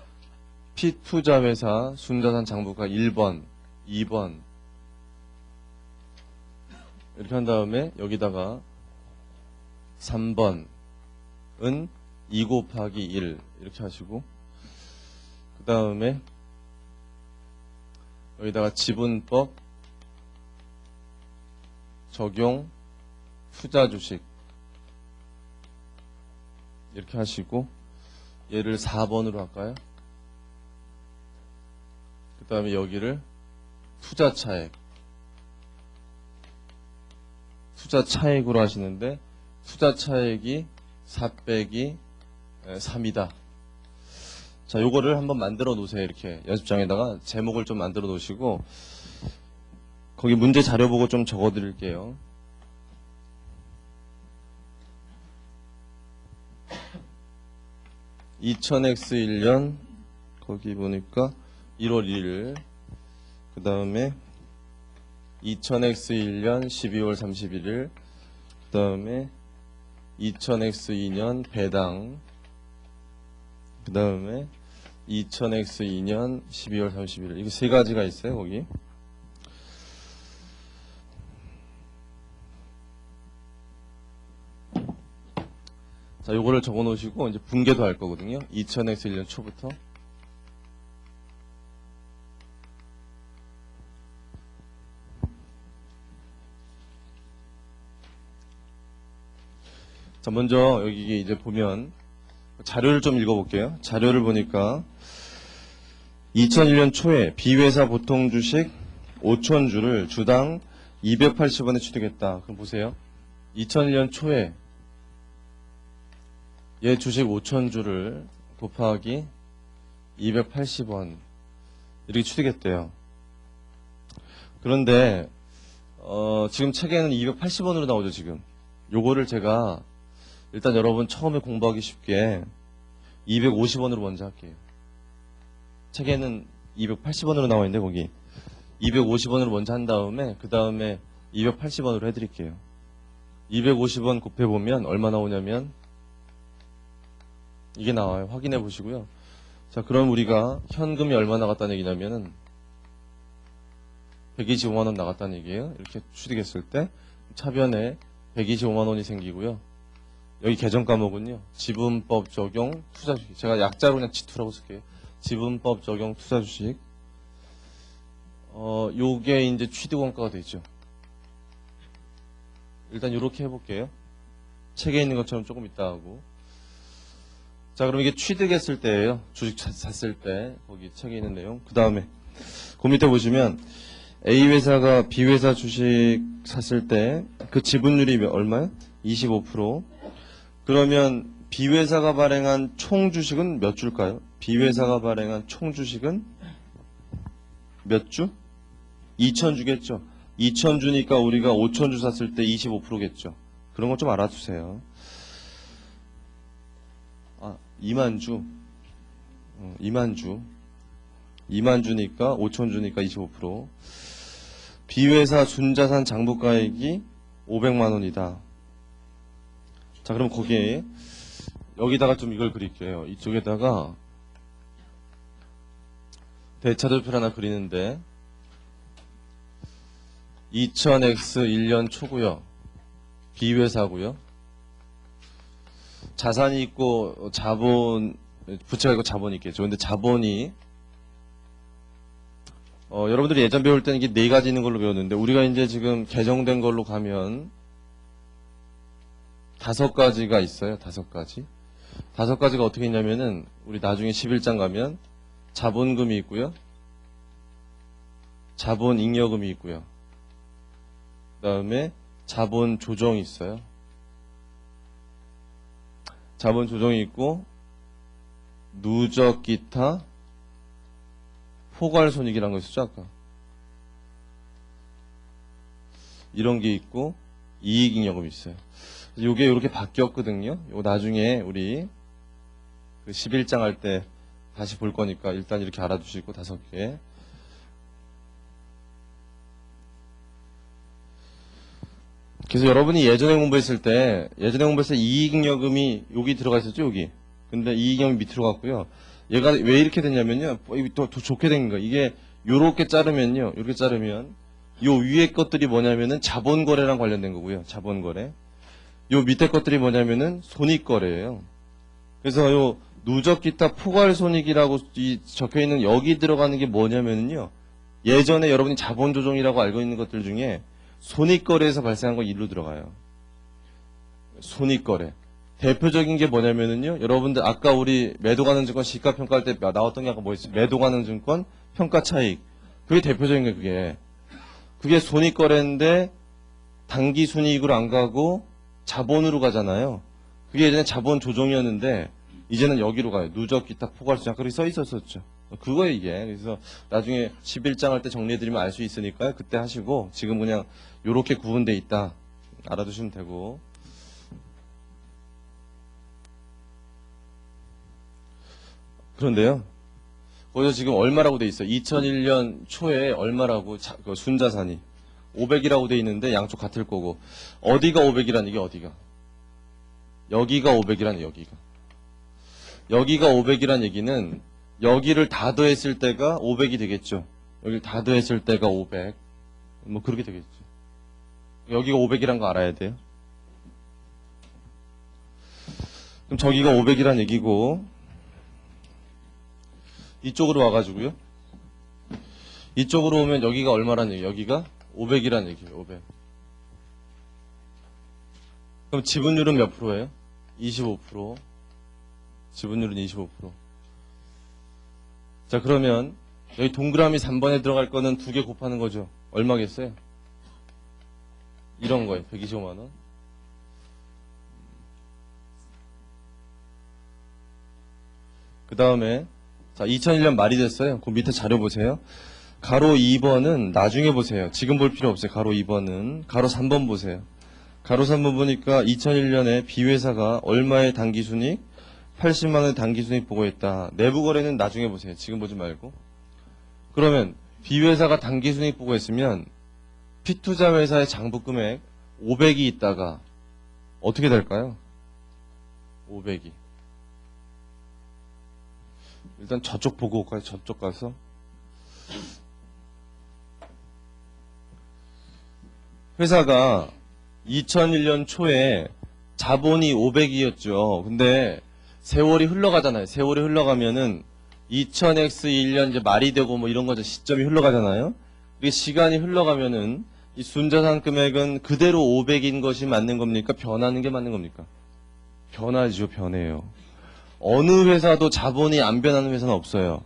피투자회사 순자산 장부가액 1번 2번 이렇게 한 다음에 여기다가 3번은 2 곱하기 1 이렇게 하시고 그 다음에 여기다가 지분법 적용 투자주식 이렇게 하시고 얘를 4번으로 할까요? 그 다음에 여기를 투자차액으로 하시는데 투자차액이 4 빼기 3이다. 자, 요거를 한번 만들어 놓으세요. 이렇게 연습장에다가 제목을 좀 만들어 놓으시고 거기 문제 자료 보고 좀 적어 드릴게요. (2000X1년) 거기 보니까 1월 1일 그 다음에 2000X1년 12월 31일 그 다음에 2000X2년 배당 그 다음에 2000X2년 12월 31일 이거 세 가지가 있어요. 거기 자, 요거를 적어 놓으시고 이제 분계도 할 거거든요. 2000X1년 초부터 자, 먼저 여기 이제 보면 자료를 좀 읽어볼게요. 자료를 보니까 2001년 초에 B회사 보통 주식 5,000주를 주당 280원에 취득했다. 그럼 보세요. 2001년 초에 얘 주식 5,000주를 곱하기 280원 이렇게 취득했대요. 그런데 지금 책에는 280원으로 나오죠. 지금 요거를 제가 일단 여러분 처음에 공부하기 쉽게 250원으로 먼저 할게요. 책에는 280원으로 나와 있는데 거기 250원으로 먼저 한 다음에 그 다음에 280원으로 해드릴게요. 250원 곱해보면 얼마 나오냐면 이게 나와요. 확인해 보시고요. 자, 그럼 우리가 현금이 얼마 나갔다는 얘기냐면은 125만원 나갔다는 얘기예요. 이렇게 취득했을 때 차변에 125만원이 생기고요. 여기 계정 과목은요. 지분법 적용 투자주식. 제가 약자로 그냥 지투라고 쓸게요. 지분법 적용 투자주식. 요게 이제 취득원가가 되죠. 일단 요렇게 해볼게요. 책에 있는 것처럼 조금 이따 하고. 자, 그럼 이게 취득했을 때예요. 주식 샀을 때 거기 책에 있는 내용. 그 다음에 그 밑에 보시면 A 회사가 B 회사 주식 샀을 때 그 지분율이 얼마요? 25%. 그러면 B 회사가 발행한 총 주식은 몇 주일까요? B 회사가 발행한 총 주식은 몇 주? 2,000주겠죠. 2,000주니까 우리가 5,000주 샀을 때 25%겠죠. 그런 거 좀 알아두세요. 2만 주. 2만 주. 2만 주니까 5,000주니까 25%. B회사 순자산 장부가액이 500만 원이다. 자, 그럼 거기에 여기다가 좀 이걸 그릴게요. 이쪽에다가 대차도표를 하나 그리는데 2000X 1년 초고요. B회사고요. 자산이 있고 자본, 부채가 있고 자본이 있겠죠. 근데 자본이 여러분들이 예전 배울 때는 이게 4가지 있는 걸로 배웠는데 우리가 이제 지금 개정된 걸로 가면 5가지가 있어요. 5가지. 5가지가 어떻게 있냐면은 우리 나중에 11장 가면 자본금이 있고요. 자본잉여금이 있고요. 그 다음에 자본조정이 있어요. 자본조정이 있고 누적 기타 포괄손익이라는 거 있었죠 아까. 이런 게 있고 이익잉여금이 있어요. 요게 이렇게 바뀌었거든요. 요 나중에 우리 그 11장 할 때 다시 볼 거니까 일단 이렇게 알아두시고 5개. 그래서 여러분이 예전에 공부했을 때 이익잉여금이 여기 들어가 있었죠, 여기. 근데 이익잉여금이 밑으로 갔고요. 얘가 왜 이렇게 됐냐면요. 더 좋게 된 거예요. 이게 요렇게 자르면요. 이렇게 자르면 요 위에 것들이 뭐냐면은 자본거래랑 관련된 거고요. 자본거래. 요 밑에 것들이 뭐냐면은 손익거래예요. 그래서 요 누적기타 포괄손익이라고 적혀 있는 여기 들어가는 게 뭐냐면요. 예전에 여러분이 자본조정이라고 알고 있는 것들 중에 손익거래에서 발생한 거 일로 들어가요. 손익거래. 대표적인 게 뭐냐면은요. 여러분들 아까 우리 매도가능증권 시가평가할 때 나왔던 게 아까 뭐였어요? 매도가능증권 평가차익. 그게 대표적인 게 그게. 그게 손익거래인데 당기순이익으로 안 가고 자본으로 가잖아요. 그게 예전에 자본조정이었는데 이제는 여기로 가요. 누적기타 포괄수장. 그렇게 써 있었었죠. 그거예요 이게. 그래서 나중에 11장 할 때 정리해드리면 알 수 있으니까요. 그때 하시고 지금 그냥 요렇게 구분돼 있다. 알아두시면 되고. 그런데요. 거기서 지금 얼마라고 돼 있어요? 2001년 초에 얼마라고 그 순자산이 500이라고 돼 있는데 양쪽 같을 거고 어디가 500이라는 얘기 어디가? 여기가 500이라는 여기가. 여기가 500이라는 얘기는 여기를 다 더했을 때가 500이 되겠죠. 여기를 다 더했을 때가 500. 뭐 그렇게 되겠죠. 여기가 500이란 거 알아야 돼요. 그럼 저기가 500이란 얘기고 이쪽으로 와가지고요. 이쪽으로 오면 여기가 얼마란 얘기예요? 여기가 500이란 얘기예요. 500. 그럼 지분율은 몇 프로예요? 25%. 지분율은 25%. 자, 그러면 여기 동그라미 3번에 들어갈 거는 2개 곱하는 거죠. 얼마겠어요? 이런 거예요. 125만 원. 그 다음에 자, 2001년 말이 됐어요. 그 밑에 자료 보세요. 가로 2번은 나중에 보세요. 지금 볼 필요 없어요. 가로 2번은. 가로 3번 보세요. 가로 3번 보니까 2001년에 B회사가 얼마의 당기순이익? 80만 원의 당기순이익 보고했다. 내부 거래는 나중에 보세요. 지금 보지 말고. 그러면 B회사가 당기순이익 보고했으면 B투자 회사의 장부금액 500이 있다가 어떻게 될까요? 500이. 일단 저쪽 보고 올까요? 저쪽 가서. 회사가 2001년 초에 자본이 500이었죠. 근데 세월이 흘러가잖아요. 세월이 흘러가면은 2000X 1년 이제 말이 되고 뭐 이런 거죠. 시점이 흘러가잖아요. 이게 시간이 흘러가면은 이 순자산 금액은 그대로 500인 것이 맞는 겁니까? 변하는 게 맞는 겁니까? 변하죠. 변해요. 어느 회사도 자본이 안 변하는 회사는 없어요.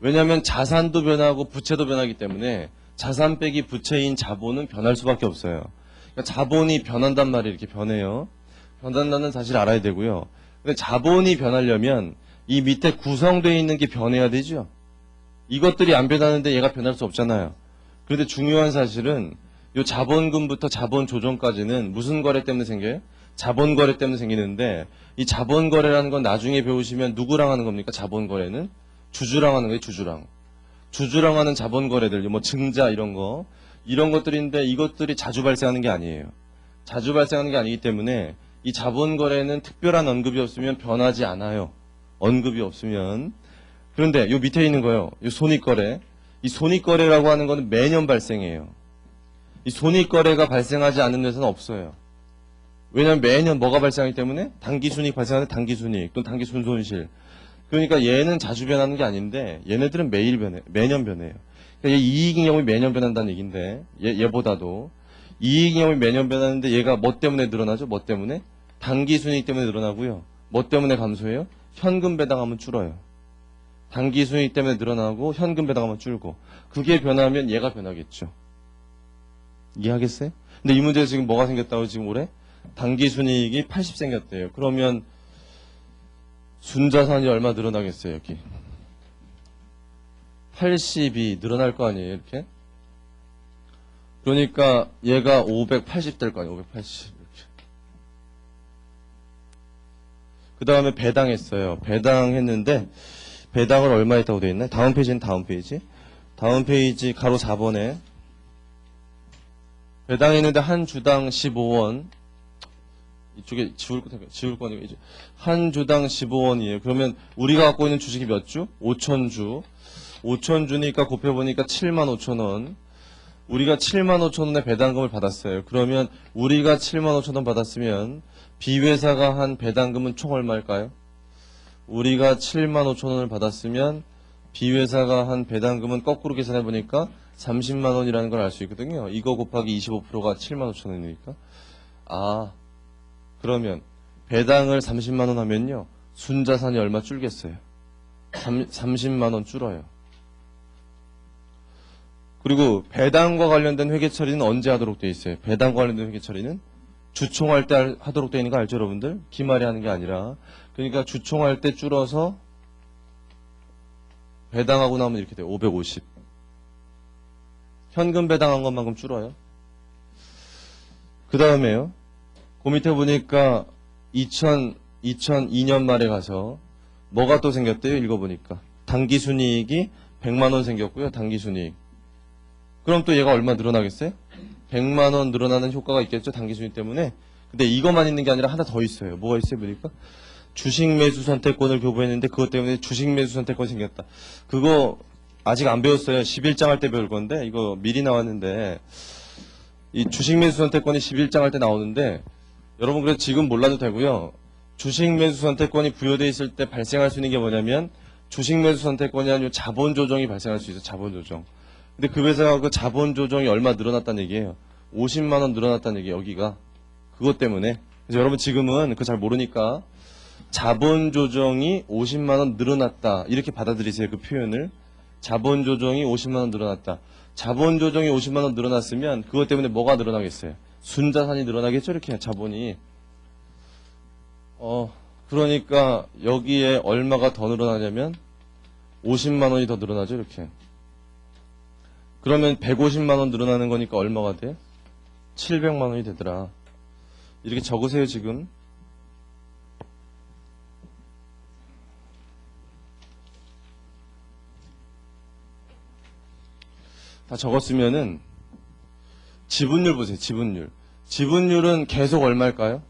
왜냐하면 자산도 변하고 부채도 변하기 때문에 자산 빼기 부채인 자본은 변할 수밖에 없어요. 그러니까 자본이 변한단 말이 이렇게 변해요. 변한다는 사실 알아야 되고요. 근데 자본이 변하려면 이 밑에 구성되어 있는 게 변해야 되죠. 이것들이 안 변하는데 얘가 변할 수 없잖아요. 그런데 중요한 사실은 이 자본금부터 자본 조정까지는 무슨 거래 때문에 생겨요? 자본 거래 때문에 생기는데 이 자본 거래라는 건 나중에 배우시면 누구랑 하는 겁니까? 자본 거래는 주주랑 하는 거예요. 주주랑 하는 자본 거래들, 뭐 증자 이런 것들인데 이것들이 자주 발생하는 게 아니에요. 자주 발생하는 게 아니기 때문에 이 자본 거래는 특별한 언급이 없으면 변하지 않아요. 언급이 없으면. 그런데 요 밑에 있는 거요. 요 손익거래. 이 손익거래라고 하는 거는 매년 발생해요. 이 손익거래가 발생하지 않는 회사는 없어요. 왜냐하면 매년 뭐가 발생하기 때문에 단기순이익 발생하는 단기순이익 또는 단기순손실. 그러니까 얘는 자주 변하는 게 아닌데 얘네들은 매년 변해요. 그러니까 얘 이익인 경우에 매년 변한다는 얘기인데 얘보다도 이익인 경우에 매년 변하는데 얘가 뭐 때문에 늘어나죠? 뭐 때문에? 단기순이익 때문에 늘어나고요. 뭐 때문에 감소해요? 현금 배당하면 줄어요. 단기순이익 때문에 늘어나고 현금 배당하면 줄고 그게 변하면 얘가 변하겠죠. 이해하겠어요? 근데 이 문제에서 지금 뭐가 생겼다고 지금 올해? 단기순이익이 80 생겼대요. 그러면 순자산이 얼마 늘어나겠어요, 여기? 80이 늘어날 거 아니에요, 이렇게? 그러니까 얘가 580 될 거 아니에요, 580. 이렇게. 그 다음에 배당했어요. 배당했는데, 배당을 얼마 했다고 되어 있나요? 다음 페이지는 다음 페이지. 다음 페이지 가로 4번에 배당했는데 한 주당 15원. 이쪽에 지울 거니까 이제 한 주당 15원이에요. 그러면 우리가 갖고 있는 주식이 몇 주? 5,000주. 5,000주니까 곱해보니까 75,000원. 우리가 75,000원의 배당금을 받았어요. 그러면 우리가 75,000원 받았으면 B회사가 한 배당금은 총 얼마일까요? 우리가 75,000원을 받았으면 B회사가 한 배당금은 거꾸로 계산해보니까 30만원이라는 걸 알 수 있거든요. 이거 곱하기 25%가 75,000원이니까. 그러면 배당을 30만원 하면요. 순자산이 얼마 줄겠어요? 30만원 줄어요. 그리고 배당과 관련된 회계 처리는 언제 하도록 되어 있어요? 배당과 관련된 회계 처리는 주총할 때 하도록 되어 있는 거 알죠, 여러분들? 기말에 하는 게 아니라. 그러니까 주총할 때 줄어서 배당하고 나면 이렇게 돼요. 550. 현금 배당한 것만큼 줄어요. 그 다음에요. 그 밑에 보니까 2002년 말에 가서 뭐가 또 생겼대요? 읽어보니까. 단기순이익이 100만원 생겼고요. 단기순이익. 그럼 또 얘가 얼마 늘어나겠어요? 100만원 늘어나는 효과가 있겠죠. 단기순이익 때문에. 근데 이것만 있는 게 아니라 하나 더 있어요. 뭐가 있어요? 보니까. 주식 매수 선택권을 교부했는데 그것 때문에 주식 매수 선택권이 생겼다. 그거 아직 안 배웠어요. 11장 할 때 배울 건데 이거 미리 나왔는데 이 주식 매수 선택권이 11장 할 때 나오는데 여러분 그래서 지금 몰라도 되고요. 주식 매수 선택권이 부여되어 있을 때 발생할 수 있는 게 뭐냐면 주식 매수 선택권이 아니고 자본 조정이 발생할 수 있어요. 자본 조정. 근데 그 회사가 그 자본 조정이 얼마 늘어났다는 얘기예요. 50만 원 늘어났다는 얘기예요. 여기가. 그것 때문에. 그래서 여러분 지금은 그거 잘 모르니까 자본 조정이 50만 원 늘어났다. 이렇게 받아들이세요. 그 표현을. 자본 조정이 50만 원 늘어났다. 자본 조정이 50만 원 늘어났으면 그것 때문에 뭐가 늘어나겠어요? 순자산이 늘어나겠죠. 이렇게 자본이. 그러니까 여기에 얼마가 더 늘어나냐면 50만 원이 더 늘어나죠. 이렇게. 그러면 150만 원 늘어나는 거니까 얼마가 돼? 700만 원이 되더라. 이렇게 적으세요. 지금. 다 적었으면은 지분율 보세요. 지분율. 지분율은 계속 얼마일까요?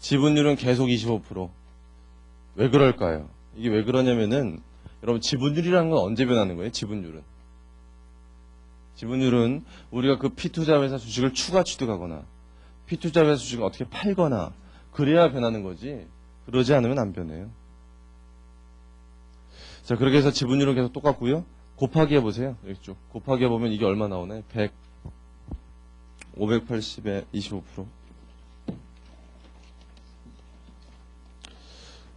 지분율은 계속 25%. 왜 그럴까요? 이게 왜 그러냐면은 여러분 지분율이라는 건 언제 변하는 거예요? 지분율은. 지분율은 우리가 그 P투자회사 주식을 추가 취득하거나 P투자회사 주식을 어떻게 팔거나 그래야 변하는 거지. 그러지 않으면 안 변해요. 자, 그렇게 해서 지분율은 계속 똑같고요. 곱하기 해보세요. 여기 쭉. 곱하기 해보면 이게 얼마 나오나요? 580에 25%.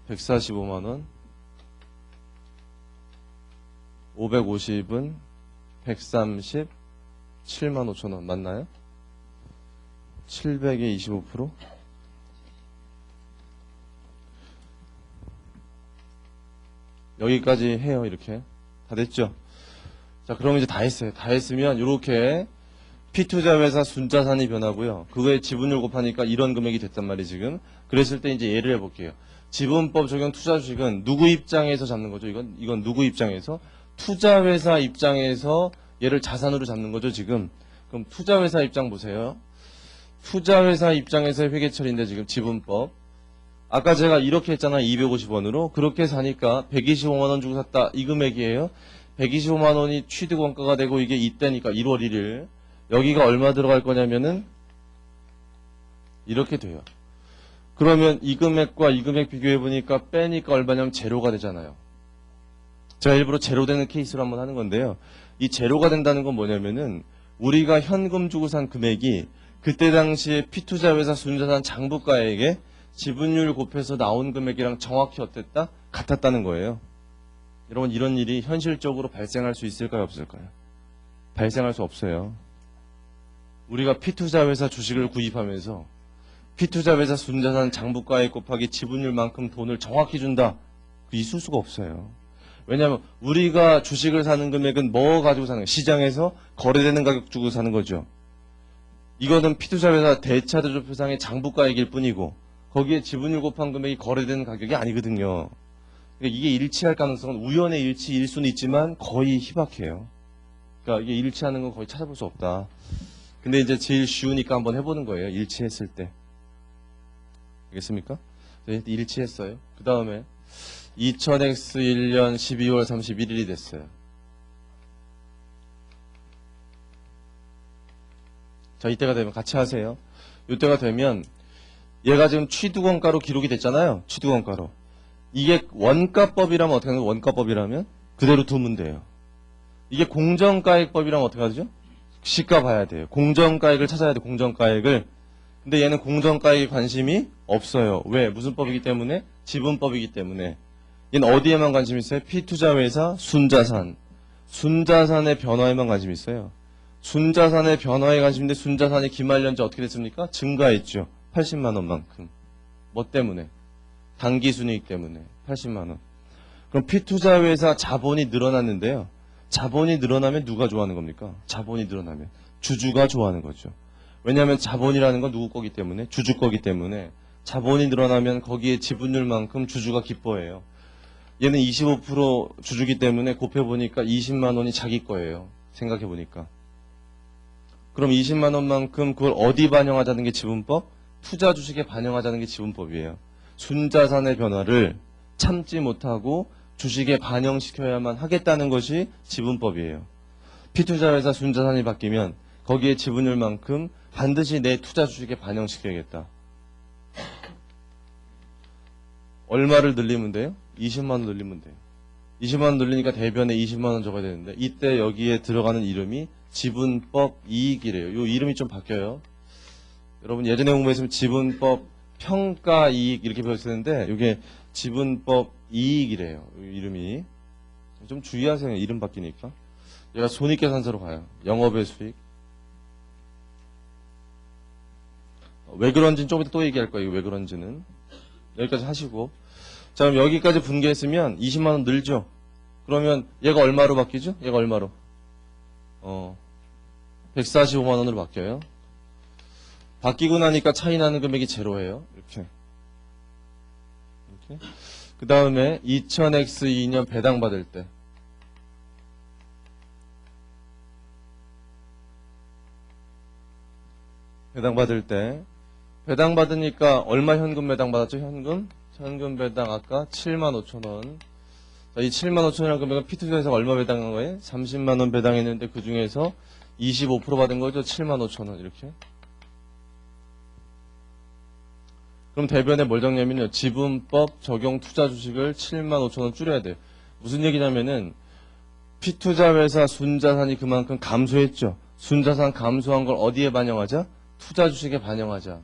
145만원. 550은 137만 5천 원 맞나요? 700에 25%? 여기까지 해요. 이렇게 다 됐죠? 자, 그럼 이제 다 했어요. 다 했으면 이렇게 피투자회사 순자산이 변하고요. 그거에 지분율 곱하니까 이런 금액이 됐단 말이에요. 지금 그랬을 때 이제 예를 해볼게요. 지분법 적용 투자 주식은 누구 입장에서 잡는 거죠? 이건 누구 입장에서? 투자회사 입장에서 얘를 자산으로 잡는 거죠. 지금 그럼 투자회사 입장 보세요. 투자회사 입장에서의 회계처리인데 지금 지분법 아까 제가 이렇게 했잖아요. 250원으로 그렇게 사니까 125만 원 주고 샀다. 이 금액이에요. 125만 원이 취득 원가가 되고 이게 이때니까 1월 1일 여기가 얼마 들어갈 거냐면은 이렇게 돼요. 그러면 이 금액과 이 금액 비교해 보니까 빼니까 얼마냐면 제로가 되잖아요. 제가 일부러 제로 되는 케이스로 한번 하는 건데요. 이 제로가 된다는 건 뭐냐면은 우리가 현금 주고 산 금액이 그때 당시에 피투자회사 순자산 장부가액에 지분율 곱해서 나온 금액이랑 정확히 어땠다? 같았다는 거예요. 여러분 이런 일이 현실적으로 발생할 수 있을까요? 없을까요? 발생할 수 없어요. 우리가 피투자회사 주식을 구입하면서 피투자회사 순자산 장부가액 곱하기 지분율만큼 돈을 정확히 준다. 있을 수가 없어요. 왜냐하면 우리가 주식을 사는 금액은 뭐 가지고 사는 거예요? 시장에서 거래되는 가격 주고 사는 거죠. 이거는 피투자회사 대차대조표상의 장부가액일 뿐이고 거기에 지분율 곱한 금액이 거래되는 가격이 아니거든요. 그러니까 이게 일치할 가능성은 우연의 일치일 수는 있지만 거의 희박해요. 그러니까 이게 일치하는 건 거의 찾아볼 수 없다. 근데 이제 제일 쉬우니까 한번 해보는 거예요. 일치했을 때. 알겠습니까? 일치했어요. 그 다음에 2000X1년 12월 31일이 됐어요. 자, 이때가 되면 같이 하세요. 이때가 되면 얘가 지금 취득원가로 기록이 됐잖아요. 취득원가로. 이게 원가법이라면 어떻게 하는 거예요? 원가법이라면 그대로 두면 돼요. 이게 공정가액법이라면 어떻게 하죠? 시가 봐야 돼요. 공정가액을 찾아야 돼. 공정가액을. 근데 얘는 공정가액에 관심이 없어요. 왜? 무슨 법이기 때문에? 지분법이기 때문에. 얘는 어디에만 관심이 있어요? 피투자회사 순자산. 순자산의 변화에만 관심이 있어요. 순자산의 변화에 관심인데 순자산이 기말년제 어떻게 됐습니까? 증가했죠. 80만 원만큼. 뭐 때문에? 당기순이익 때문에 80만 원. 그럼 피투자회사 자본이 늘어났는데요. 자본이 늘어나면 누가 좋아하는 겁니까? 자본이 늘어나면 주주가 좋아하는 거죠. 왜냐하면 자본이라는 건 누구 거기 때문에? 주주 거기 때문에 자본이 늘어나면 거기에 지분율만큼 주주가 기뻐해요. 얘는 25% 주주기 때문에 곱해보니까 20만 원이 자기 거예요. 생각해보니까. 그럼 20만 원만큼 그걸 어디 반영하자는 게 지분법? 투자 주식에 반영하자는 게 지분법이에요. 순자산의 변화를 참지 못하고 주식에 반영시켜야만 하겠다는 것이 지분법이에요. 피투자회사 순자산이 바뀌면 거기에 지분율만큼 반드시 내 투자 주식에 반영시켜야겠다. 얼마를 늘리면 돼요? 20만 원 늘리면 돼요. 20만 원 늘리니까 대변에 20만 원 적어야 되는데 이때 여기에 들어가는 이름이 지분법 이익이래요. 이 이름이 좀 바뀌어요. 여러분 예전에 공부했으면 지분법 평가이익 이렇게 배웠었는데 이게 지분법 이익이래요. 이름이. 좀 주의하세요. 이름 바뀌니까. 얘가 손익계산서로 가요. 영업의 수익. 왜 그런지는 좀 이따 또 얘기할 거예요. 왜 그런지는. 여기까지 하시고. 자, 그럼 여기까지 분개했으면 20만 원 늘죠? 그러면 얘가 얼마로 바뀌죠? 얘가 얼마로? 145만 원으로 바뀌어요. 바뀌고 나니까 차이 나는 금액이 제로예요. 이렇게. 그 다음에 2000X2년 배당 받을 때. 배당 받을 때. 배당 받으니까 얼마 현금 배당 받았죠? 현금 배당 아까 7만 5천 원. 자, 이 7만 5천 원이라는 금액은 피투자에서 얼마 배당한 거예요? 30만 원 배당했는데 그 중에서 25% 받은 거죠? 7만 5천 원 이렇게. 그럼 대변에 뭘 적냐면요. 지분법 적용 투자 주식을 7만 5천 원 줄여야 돼요. 무슨 얘기냐면은 피투자회사 순자산이 그만큼 감소했죠. 순자산 감소한 걸 어디에 반영하자? 투자 주식에 반영하자.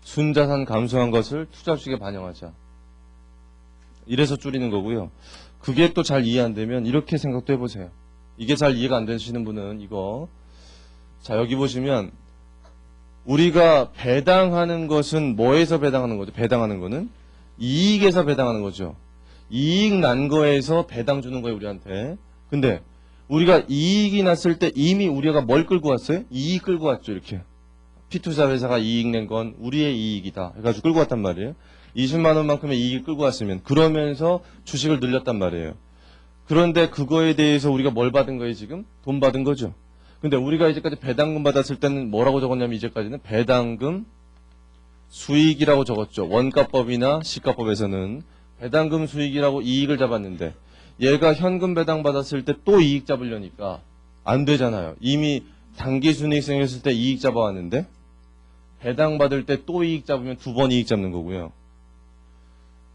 순자산 감소한 것을 투자 주식에 반영하자. 이래서 줄이는 거고요. 그게 또 잘 이해 안 되면 이렇게 생각도 해보세요. 이게 잘 이해가 안 되시는 분은 이거. 자, 여기 보시면 우리가 배당하는 것은 뭐에서 배당하는 거죠? 배당하는 거는 이익에서 배당하는 거죠. 이익 난 거에서 배당 주는 거예요, 우리한테. 근데 우리가 이익이 났을 때 이미 우리가 뭘 끌고 왔어요? 이익 끌고 왔죠, 이렇게. 피투자 회사가 이익 낸 건 우리의 이익이다 해가지고 끌고 왔단 말이에요. 20만 원만큼의 이익을 끌고 왔으면 그러면서 주식을 늘렸단 말이에요. 그런데 그거에 대해서 우리가 뭘 받은 거예요, 지금? 돈 받은 거죠. 근데 우리가 이제까지 배당금 받았을 때는 뭐라고 적었냐면 이제까지는 배당금 수익이라고 적었죠. 원가법이나 시가법에서는 배당금 수익이라고 이익을 잡았는데 얘가 현금 배당 받았을 때 또 이익 잡으려니까 안 되잖아요. 이미 단기 순이익 생겼을 때 이익 잡아왔는데 배당 받을 때 또 이익 잡으면 두 번 이익 잡는 거고요.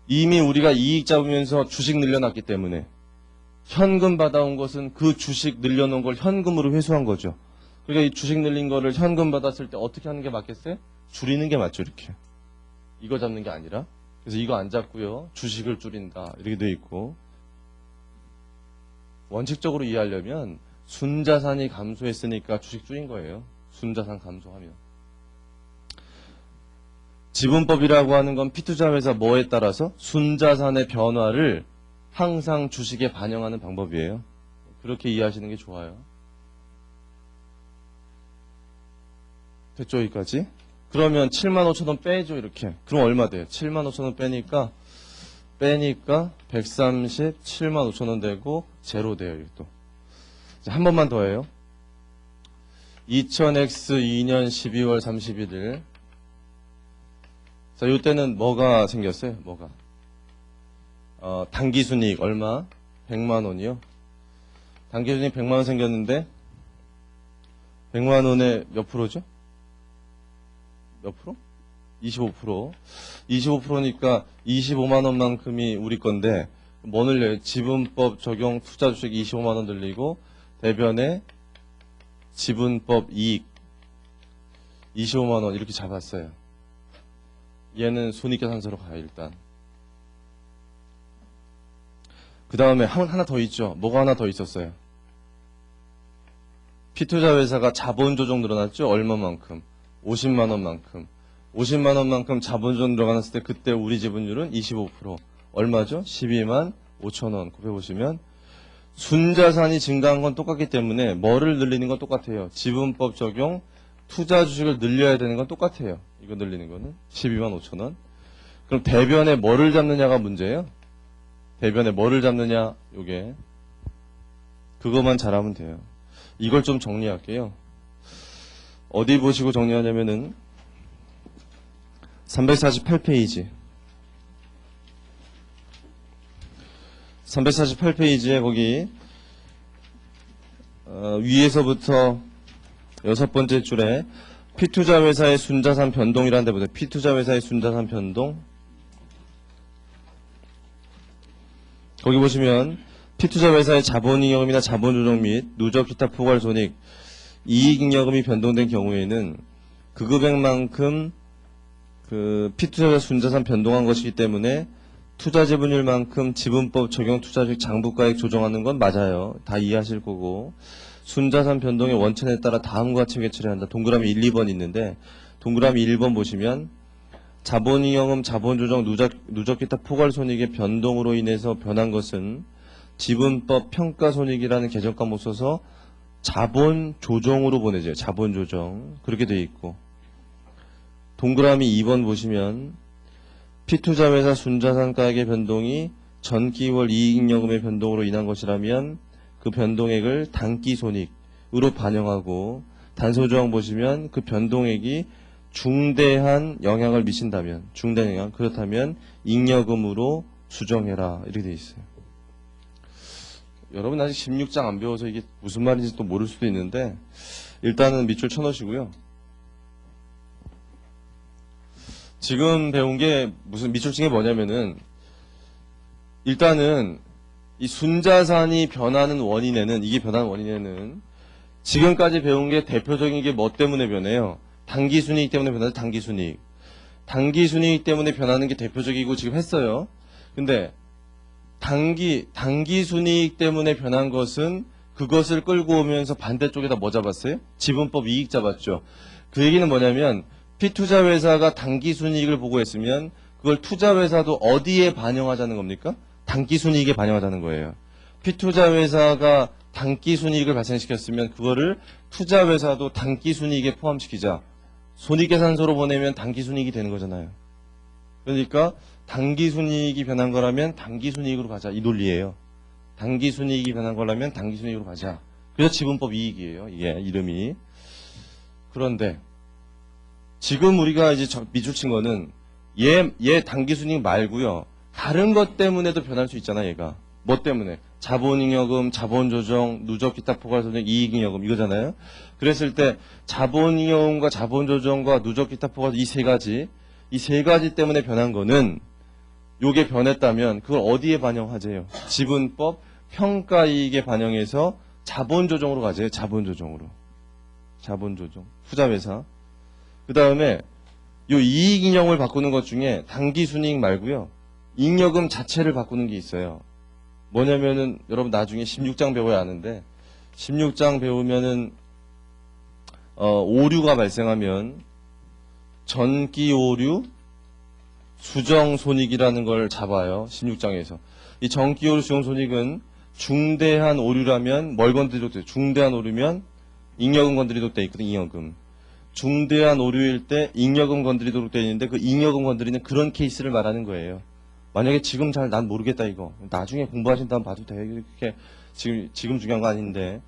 이미 우리가 이익 잡으면서 주식 늘려놨기 때문에 현금 받아온 것은 그 주식 늘려놓은 걸 현금으로 회수한 거죠. 그러니까 이 주식 늘린 거를 현금 받았을 때 어떻게 하는 게 맞겠어요? 줄이는 게 맞죠, 이렇게. 이거 잡는 게 아니라. 그래서 이거 안 잡고요. 주식을 줄인다. 이렇게 돼 있고. 원칙적으로 이해하려면 순자산이 감소했으니까 주식 줄인 거예요. 순자산 감소하면. 지분법이라고 하는 건 피투자 회사 뭐에 따라서 순자산의 변화를 항상 주식에 반영하는 방법이에요. 그렇게 이해하시는 게 좋아요. 됐죠, 여기까지? 그러면 75,000원 빼죠, 이렇게. 그럼 얼마 돼요? 75,000원 빼니까 137만 5천원 되고 제로 돼요, 이것도. 한 번만 더 해요. 2000X 2년 12월 31일. 자, 요때는 뭐가 생겼어요? 뭐가? 단기순이익 얼마? 100만 원이요. 단기순이익 100만 원 생겼는데 100만 원에 몇 프로죠? 몇 프로? 25%. 25%니까 25만 원만큼이 우리 건데 뭐 늘려요? 지분법 적용 투자 주식 25만 원 늘리고 대변에 지분법 이익 25만 원 이렇게 잡았어요. 얘는 손익계산서로 가요, 일단. 그 다음에 하나 더 있죠. 뭐가 하나 더 있었어요? 피투자 회사가 자본 조정 늘어났죠? 얼마만큼? 50만 원만큼. 50만 원만큼 자본 조정 들어갔을 때 그때 우리 지분율은 25%. 얼마죠? 12만 5천 원. 곱해보시면 순자산이 증가한 건 똑같기 때문에 뭐를 늘리는 건 똑같아요. 지분법 적용 투자 주식을 늘려야 되는 건 똑같아요. 이거 늘리는 거는 12만 5천 원. 그럼 대변에 뭐를 잡느냐가 문제예요. 대변에 뭐를 잡느냐, 요게. 그것만 잘하면 돼요. 이걸 좀 정리할게요. 어디 보시고 정리하냐면은 348페이지. 348페이지에 거기 위에서부터 6번째 줄에 피투자 회사의 순자산 변동이라는 데 보세요. 피투자 회사의 순자산 변동. 거기 보시면 피투자 회사의 자본잉여금이나 자본조정 및 누적 기타 포괄 손익, 이익잉여금이 변동된 경우에는 그 금액만큼 그 피투자 순자산 변동한 것이기 때문에 투자 지분율만큼 지분법 적용 투자주식 장부가액 조정하는 건 맞아요. 다 이해하실 거고. 순자산 변동의 원천에 따라 다음과 같이 개출해야 한다. 동그라미 1, 2번 있는데 동그라미 1번 보시면 자본잉여금, 자본조정, 누적 기타 포괄손익의 변동으로 인해서 변한 것은 지분법 평가손익이라는 개정 과목 써서 자본조정으로 보내줘요. 자본조정. 그렇게 되어 있고. 동그라미 2번 보시면 피투자 회사 순자산가액의 변동이 전기월 이익잉여금의 변동으로 인한 것이라면 그 변동액을 단기손익으로 반영하고 단서조항 보시면 그 변동액이 중대한 영향을 미친다면 중대한 영향 그렇다면 잉여금으로 수정해라 이렇게 돼 있어요. 여러분 아직 16장 안 배워서 이게 무슨 말인지 또 모를 수도 있는데 일단은 밑줄 쳐놓으시고요. 지금 배운 게 무슨 밑줄친 게 뭐냐면은 일단은 이 순자산이 변하는 원인에는 이게 변하는 원인에는 지금까지 배운 게 대표적인 게 뭐 때문에 변해요? 단기순이익 때문에 변하죠. 단기순이익. 단기순이익 때문에 변하는 게 대표적이고 지금 했어요. 근데 단기 순이익 때문에 변한 것은 그것을 끌고 오면서 반대쪽에다 뭐 잡았어요? 지분법 이익 잡았죠. 그 얘기는 뭐냐면 피투자 회사가 단기 순이익을 보고했으면 그걸 투자 회사도 어디에 반영하자는 겁니까? 단기 순이익에 반영하자는 거예요. 피투자 회사가 단기 순이익을 발생시켰으면 그거를 투자 회사도 단기 순이익에 포함시키자. 손익계산서로 보내면 단기 순이익이 되는 거잖아요. 그러니까 단기 순이익이 변한 거라면 단기 순이익으로 가자. 이 논리예요. 단기 순이익이 변한 거라면 단기 순이익으로 가자. 그래서 지분법 이익이에요. 이게 이름이. 그런데 지금 우리가 이제 밑줄 친 거는 얘 단기 순이익 말고요. 다른 것 때문에도 변할 수 있잖아, 얘가. 뭐 때문에? 자본잉여금, 자본조정, 누적 기타 포괄손익, 이익잉여금 이거잖아요. 그랬을 때 자본잉여금과 자본조정과 누적 기타 포괄 이 세 가지 때문에 변한 거는 요게 변했다면 그걸 어디에 반영하재요? 지분법 평가이익에 반영해서 자본조정으로 가재요. 자본조정으로. 자본조정. 투자회사. 그 다음에 요 이익잉여금을 바꾸는 것 중에 단기순이익 말고요. 잉여금 자체를 바꾸는 게 있어요. 뭐냐면은 여러분 나중에 16장 배워야 하는데 16장 배우면은 오류가 발생하면 전기 오류 수정 손익이라는 걸 잡아요. 16장에서. 이 전기 오류 수정 손익은 중대한 오류라면 뭘 건드려도 돼요. 중대한 오류면 잉여금 건드리도록 돼 있거든. 잉여금. 중대한 오류일 때 잉여금 건드리도록 돼 있는데 그 잉여금 건드리는 그런 케이스를 말하는 거예요. 만약에 지금 잘 난 모르겠다 이거. 나중에 공부하신 다음 봐도 돼. 이렇게 지금 중요한 거 아닌데.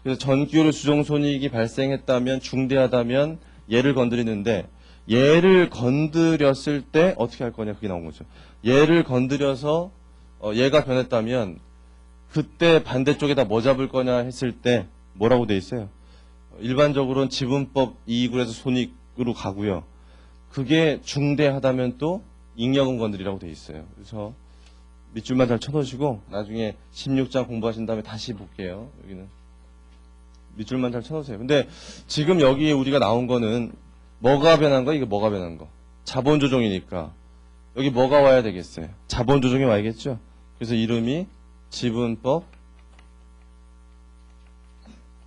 그래서 전기오류 수정 손익이 발생했다면 중대하다면 얘를 건드리는데 얘를 건드렸을 때 어떻게 할 거냐 그게 나온 거죠. 얘를 건드려서 얘가 변했다면 그때 반대쪽에다 뭐 잡을 거냐 했을 때 뭐라고 돼 있어요? 일반적으로는 지분법 이익으로 해서 손익으로 가고요. 그게 중대하다면 또 잉여금 건드리라고 돼 있어요. 그래서 밑줄만 잘 쳐놓으시고 나중에 16장 공부하신 다음에 다시 볼게요. 여기는 밑줄만 잘 쳐놓으세요. 근데 지금 여기에 우리가 나온 거는 뭐가 변한 거? 이게 뭐가 변한 거? 자본조정이니까 여기 뭐가 와야 되겠어요? 자본조정이 와야겠죠? 그래서 이름이 지분법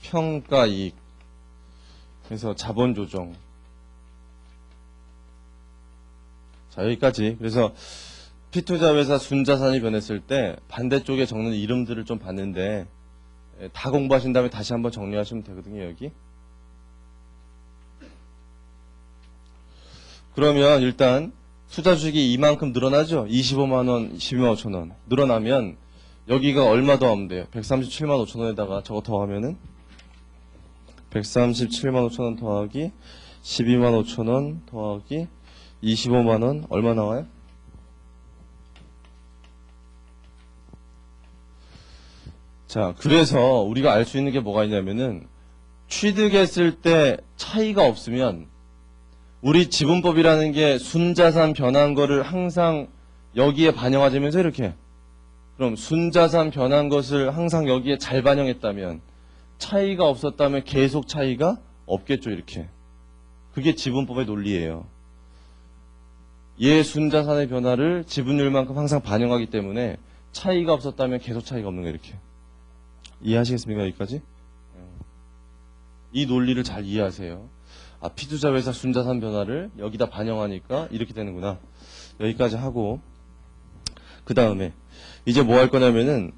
평가이익. 그래서 자본조정. 자, 여기까지. 그래서 피투자회사 순자산이 변했을 때 반대쪽에 적는 이름들을 좀 봤는데 다 공부하신 다음에 다시 한번 정리하시면 되거든요, 여기. 그러면 일단 투자 주식이 이만큼 늘어나죠? 25만 원, 12만 5천 원. 늘어나면 여기가 얼마 더 하면 돼요? 137만 5천 원에다가 저거 더하면은 137만 5천 원 더하기 12만 5천 원 더하기 25만 원 얼마 나와요? 자, 그래서 우리가 알 수 있는 게 뭐가 있냐면은 취득했을 때 차이가 없으면 우리 지분법이라는 게 순자산 변한 거를 항상 여기에 반영하자면서 이렇게 그럼 순자산 변한 것을 항상 여기에 잘 반영했다면 차이가 없었다면 계속 차이가 없겠죠, 이렇게. 그게 지분법의 논리예요. 얘 순자산의 변화를 지분율만큼 항상 반영하기 때문에 차이가 없었다면 계속 차이가 없는 거예요, 이렇게. 이해하시겠습니까, 여기까지? 이 논리를 잘 이해하세요. 아, 피투자회사 순자산 변화를 여기다 반영하니까 이렇게 되는구나. 여기까지 하고 그 다음에 이제 뭐 할 거냐면은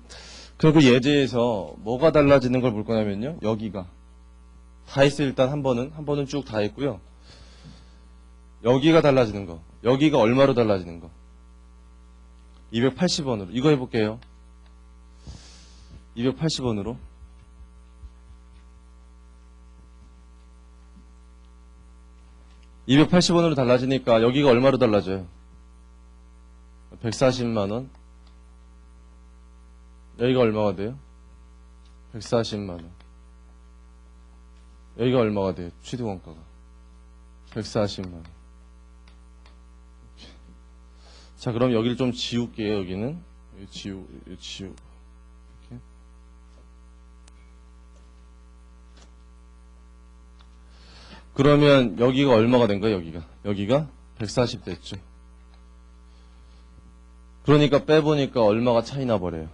그 예제에서 뭐가 달라지는 걸 볼 거냐면요. 여기가 다 했어요. 일단 한 번은 쭉 다 했고요. 여기가 달라지는 거. 여기가 얼마로 달라지는 거. 280원으로. 이거 해볼게요. 280원으로. 280원으로 달라지니까 여기가 얼마로 달라져요? 140만원. 여기가 얼마가 돼요? 140만원. 여기가 얼마가 돼요? 취득원가가. 140만원. 자, 그럼 여기를 좀 지울게요, 여기는. 여기 지우. 이렇게. 그러면 여기가 얼마가 된 거예요, 여기가? 여기가 140 됐죠. 그러니까 빼보니까 얼마가 차이 나버려요.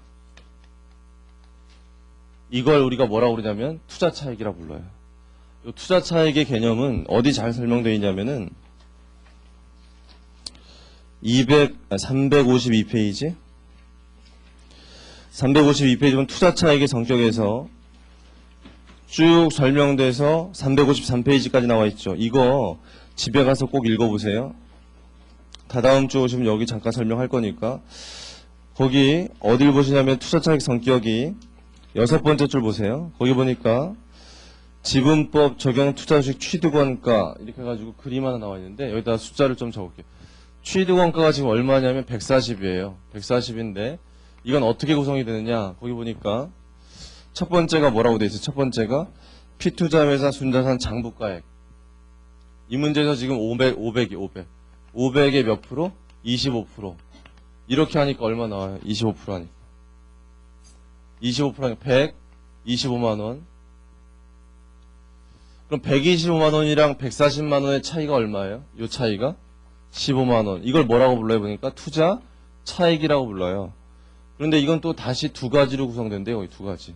이걸 우리가 뭐라고 그러냐면 투자 차익이라 불러요. 이 투자 차익의 개념은 어디 잘 설명되어 있냐면은 352페이지 352페이지는 투자 차익의 성격에서 쭉 설명돼서 353페이지까지 나와 있죠. 이거 집에 가서 꼭 읽어보세요. 다다음 주 오시면 여기 잠깐 설명할 거니까. 거기 어딜 보시냐면 투자 차익 성격이 6번째 줄 보세요. 거기 보니까 지분법 적용 투자주식 취득원가 이렇게 해가지고 그림 하나 나와 있는데 여기다 숫자를 좀 적을게요. 취득원가가 지금 얼마냐면 140이에요. 140인데 이건 어떻게 구성이 되느냐. 거기 보니까 첫 번째가 뭐라고 돼 있어요. 첫 번째가 피투자회사 순자산 장부가액. 이 문제에서 지금 500에 몇 프로? 25%. 이렇게 하니까 얼마 나와요? 25% 하니까. 25% 하니까 125만원. 그럼 125만원이랑 140만원의 차이가 얼마예요? 이 차이가? 15만원. 이걸 뭐라고 불러요? 보니까 투자 차익이라고 불러요. 그런데 이건 또 다시 두 가지로 구성된대요. 여기 두 가지.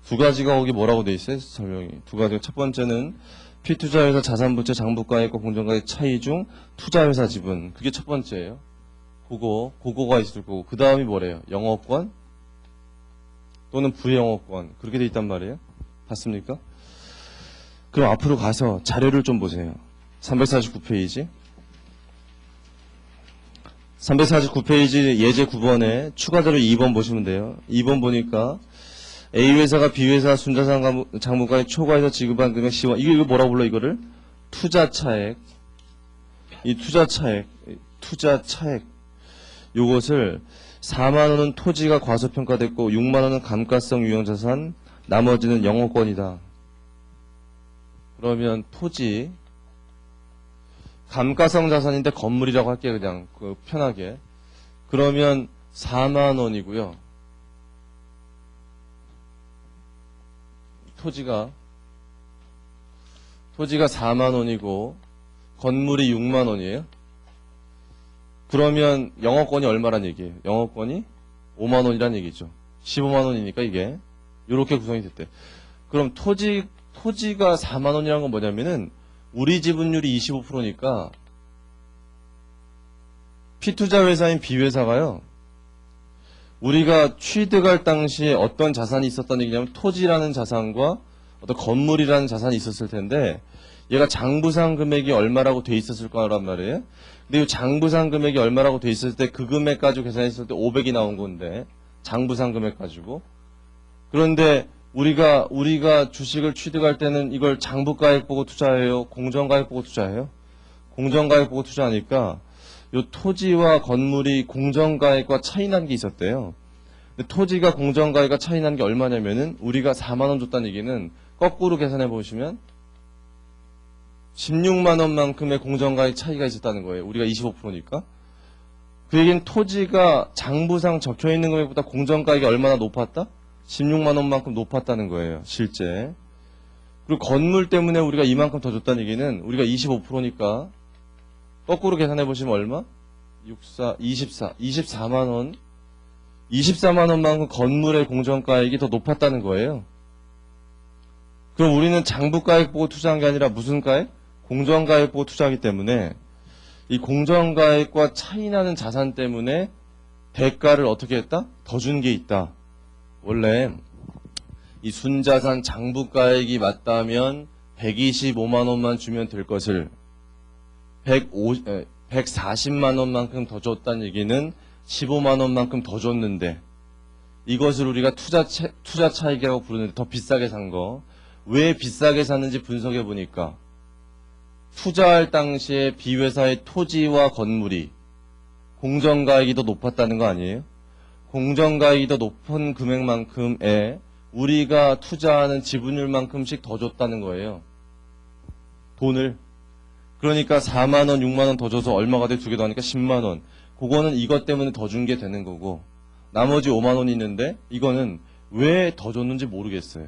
두 가지가 거기 뭐라고 돼 있어요? 설명이. 두 가지가 첫 번째는 피투자회사 자산부채 장부가액과 공정가액 차이 중 투자회사 지분. 그게 첫 번째예요. 그거가 있을 거고. 그 다음이 뭐래요? 영업권 또는 부영업권. 그렇게 돼 있단 말이에요. 봤습니까? 그럼 앞으로 가서 자료를 좀 보세요. 349페이지. 349페이지 예제 9번에 추가 자료 2번 보시면 돼요. 2번 보니까 A회사가 B회사 순자산 장부가액 초과해서 지급한 금액 10원. 이거 뭐라고 불러 이거를? 투자차액. 이 투자차액. 요것을 4만원은 토지가 과소평가됐고 6만원은 감가성 유형자산, 나머지는 영업권이다. 그러면 토지, 감가성 자산인데 건물이라고 할게요. 그냥 편하게. 그러면 4만원이고요. 토지가 4만원이고 건물이 6만원이에요. 그러면 영업권이 얼마란 얘기예요? 영업권이 5만원이란 얘기죠. 15만원이니까 이게 이렇게 구성이 됐대. 그럼 토지가 4만원이란 건 뭐냐면은 우리 지분율이 25%니까 피투자 회사인 B회사가요. 우리가 취득할 당시에 어떤 자산이 있었다는 얘기냐면 토지라는 자산과 어떤 건물이라는 자산이 있었을 텐데 얘가 장부상 금액이 얼마라고 돼 있었을 거란 말이에요. 근데 이 장부상 금액이 얼마라고 돼 있을 때 그 금액 가지고 계산했을 때 500이 나온 건데 장부상 금액 가지고. 그런데 우리가 주식을 취득할 때는 이걸 장부가액 보고 투자해요? 공정가액 보고 투자해요? 공정가액 보고 투자하니까 요 토지와 건물이 공정가액과 차이 난 게 있었대요. 근데 토지가 공정가액과 차이 난 게 얼마냐면은 우리가 4만원 줬다는 얘기는 거꾸로 계산해 보시면 16만원만큼의 공정가액 차이가 있었다는 거예요. 우리가 25%니까. 그 얘기는 토지가 장부상 적혀있는 금액보다 공정가액이 얼마나 높았다? 16만원만큼 높았다는 거예요. 실제. 그리고 건물 때문에 우리가 이만큼 더 줬다는 얘기는 우리가 25%니까 거꾸로 계산해 보시면 얼마? 24만원. 24만원만큼 건물의 공정가액이 더 높았다는 거예요. 그럼 우리는 장부가액 보고 투자한 게 아니라 무슨 가액? 공정가액 보고 투자하기 때문에 이 공정가액과 차이나는 자산 때문에 대가를 어떻게 했다? 더 준 게 있다. 원래 이 순자산 장부가액이 맞다면 125만원만 주면 될 것을 140만원만큼 더 줬다는 얘기는 15만원만큼 더 줬는데 이것을 우리가 투자 차익이라고 부르는데 더 비싸게 산 거. 왜 비싸게 샀는지 분석해 보니까 투자할 당시에 B회사의 토지와 건물이 공정가액이 더 높았다는 거 아니에요? 공정가액이 더 높은 금액만큼에 우리가 투자하는 지분율만큼씩 더 줬다는 거예요. 돈을. 그러니까 4만원, 6만원 더 줘서 얼마가 돼? 두 개 더 하니까 10만원. 그거는 이것 때문에 더 준 게 되는 거고 나머지 5만원이 있는데 이거는 왜 더 줬는지 모르겠어요.